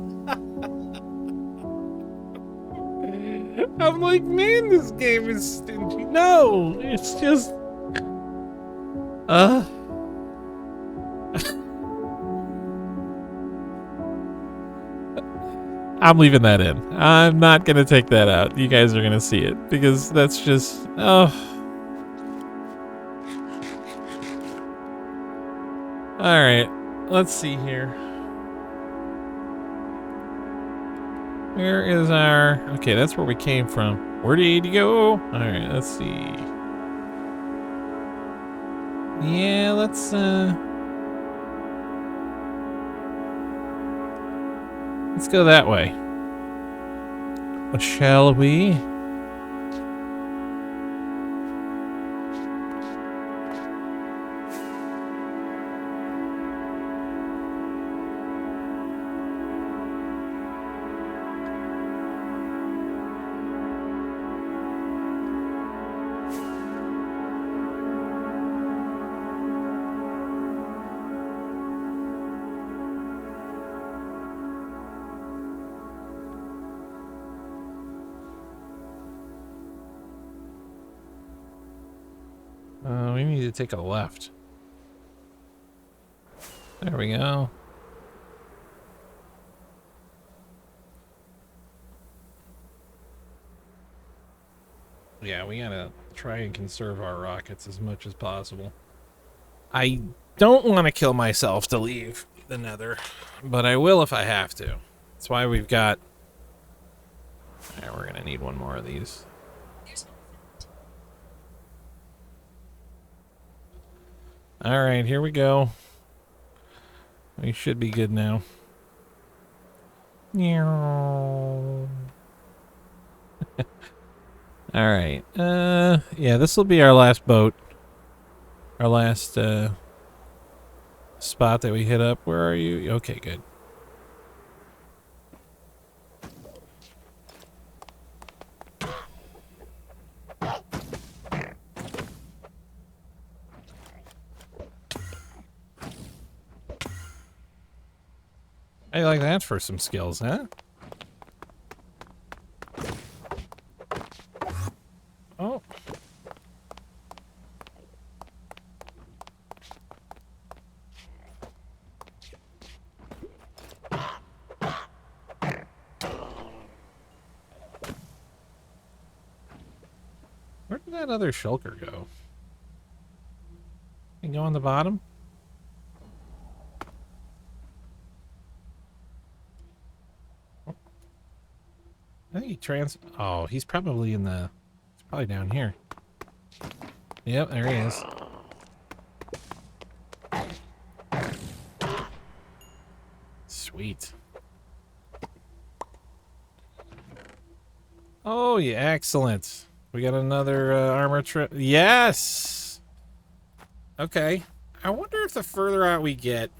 I'm like, man, this game is stingy. No, it's just. I'm leaving that in. I'm not gonna take that out. You guys are gonna see it because that's just. Oh. All right. Let's see here. Where is our... Okay, that's where we came from. Where did you go? Alright, let's see. Yeah, let's go that way. Shall we? We need to take a left. There we go. Yeah, we gotta try and conserve our rockets as much as possible. I don't want to kill myself to leave the Nether, but I will if I have to. That's why we've got... Alright, we're gonna need one more of these. Alright, here we go. We should be good now. Alright. Yeah, this will be our last boat. Our last spot that we hit up. Where are you? Okay, good. I like that for some skills, huh? Oh. Where did that other shulker go? Can you go on the bottom? I think he oh, he's probably in the... He's probably down here. Yep, there he is. Sweet. Oh, yeah, excellent. We got another armor trip. Yes! Okay. I wonder if the further out we get...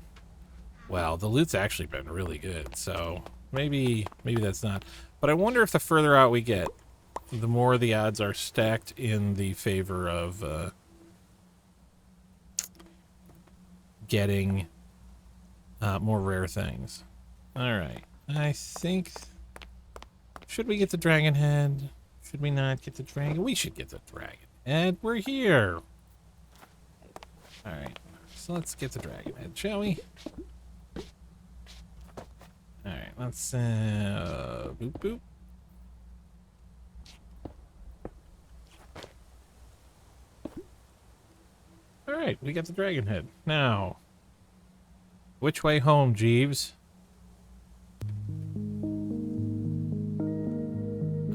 Well, the loot's actually been really good, so maybe that's not... But I wonder if the further out we get, the more the odds are stacked in the favor of getting more rare things. Alright. I think... Should we get the dragon head? Should we not get the dragon? We should get the dragon head. We're here. Alright. So let's get the dragon head, shall we? Alright, let's boop boop. Alright, we got the dragon head. Now, which way home, Jeeves?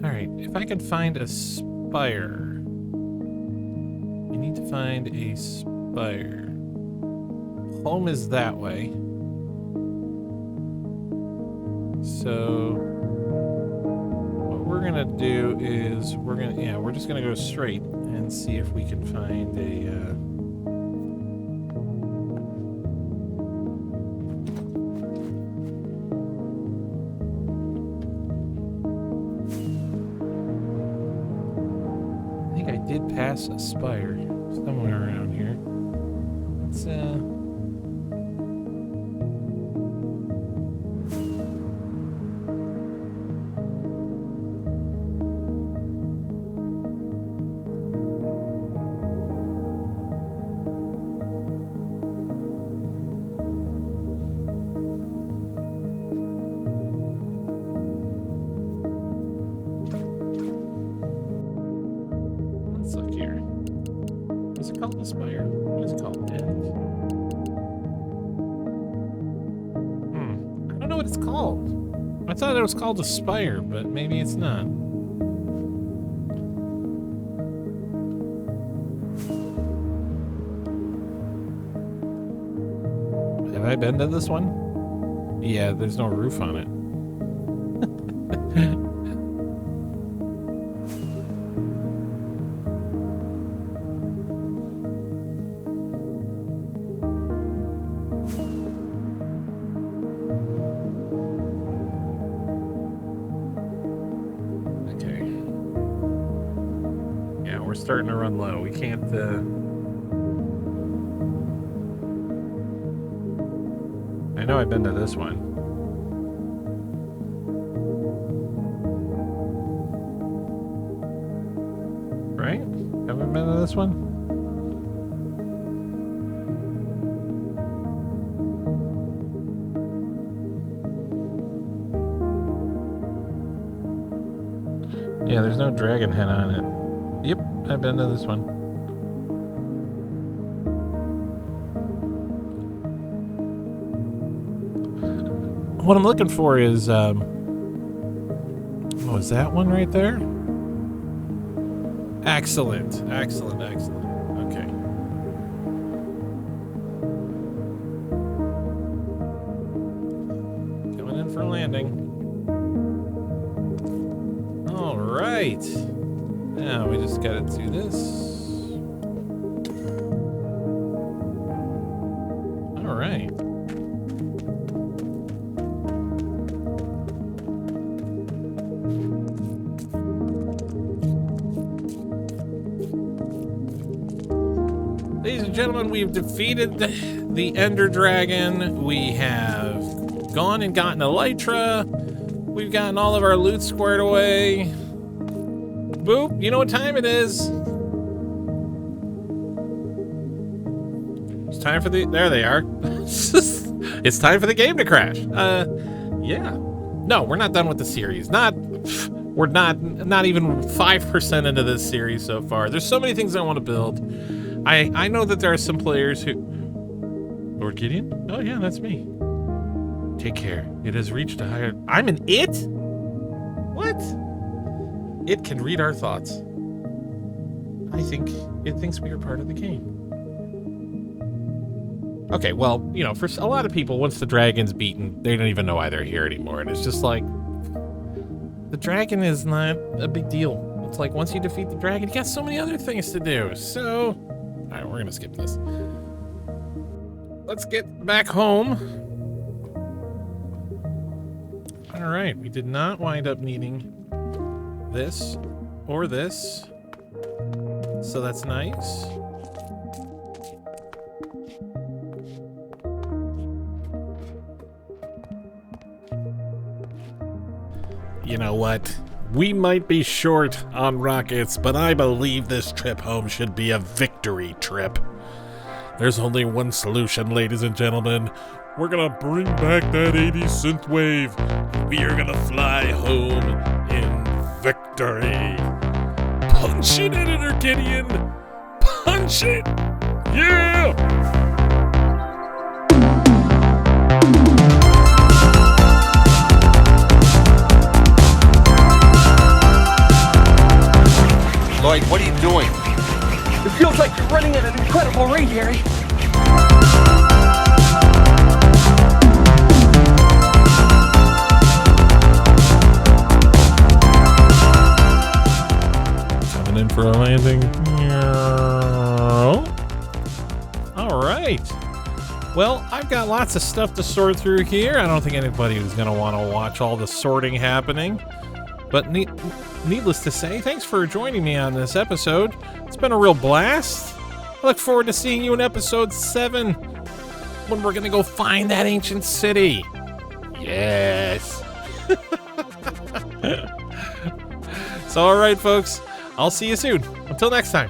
Alright, if I can find a spire. I need to find a spire. Home is that way. So what we're gonna do is we're just gonna go straight and see if we can find a I think I Brass Spire. Somewhere around here. It's, let's look here. Is it called the Spire? What is it called? I don't know what it's called. I thought it was called a Spire, but maybe it's not. Have I been to this one? Yeah, there's no roof on it. We're starting to run low. We can't, I know I've been to this one. Right? Haven't been to this one? Yeah, there's no dragon head on it. Yep, I've been to this one. What I'm looking for is, oh, is that one right there? Excellent, excellent, excellent. Okay. Coming in for a landing. All right. Now we just gotta do this. All right. Ladies and gentlemen, we've defeated the Ender Dragon. We have gone and gotten Elytra. We've gotten all of our loot squared away. Boop, you know what time it is. It's time for the, there they are. It's time for the game to crash. Yeah. No, we're not done with the series. We're not even 5% into this series so far. There's so many things I want to build. I know that there are some players who... LordGideon? Oh yeah, that's me. Take care. It has reached a higher... I'm an it? What? It can read our thoughts. I think it thinks we are part of the game. Okay, well, you know, for a lot of people, once the dragon's beaten, they don't even know why they're here anymore. And it's just like, the dragon is not a big deal. It's like, once you defeat the dragon, you got so many other things to do. So, all right, we're gonna skip this. Let's get back home. All right, we did not wind up needing this or this, so that's nice. You know what? We might be short on rockets, but I believe this trip home should be a victory trip. There's only one solution, ladies and gentlemen. We're gonna bring back that 80s synthwave. We are gonna fly home in victory. Punch it, LordGideon! Punch it! Yeah! Lloyd, what are you doing? It feels like you're running at an incredible rate, Harry. Coming in for a landing. All right. Well, I've got lots of stuff to sort through here. I don't think anybody is going to want to watch all the sorting happening. But needless to say, thanks for joining me on this episode. It's been a real blast. I look forward to seeing you in episode 7 when we're going to go find that ancient city. Yes. So, all right, folks. I'll see you soon. Until next time.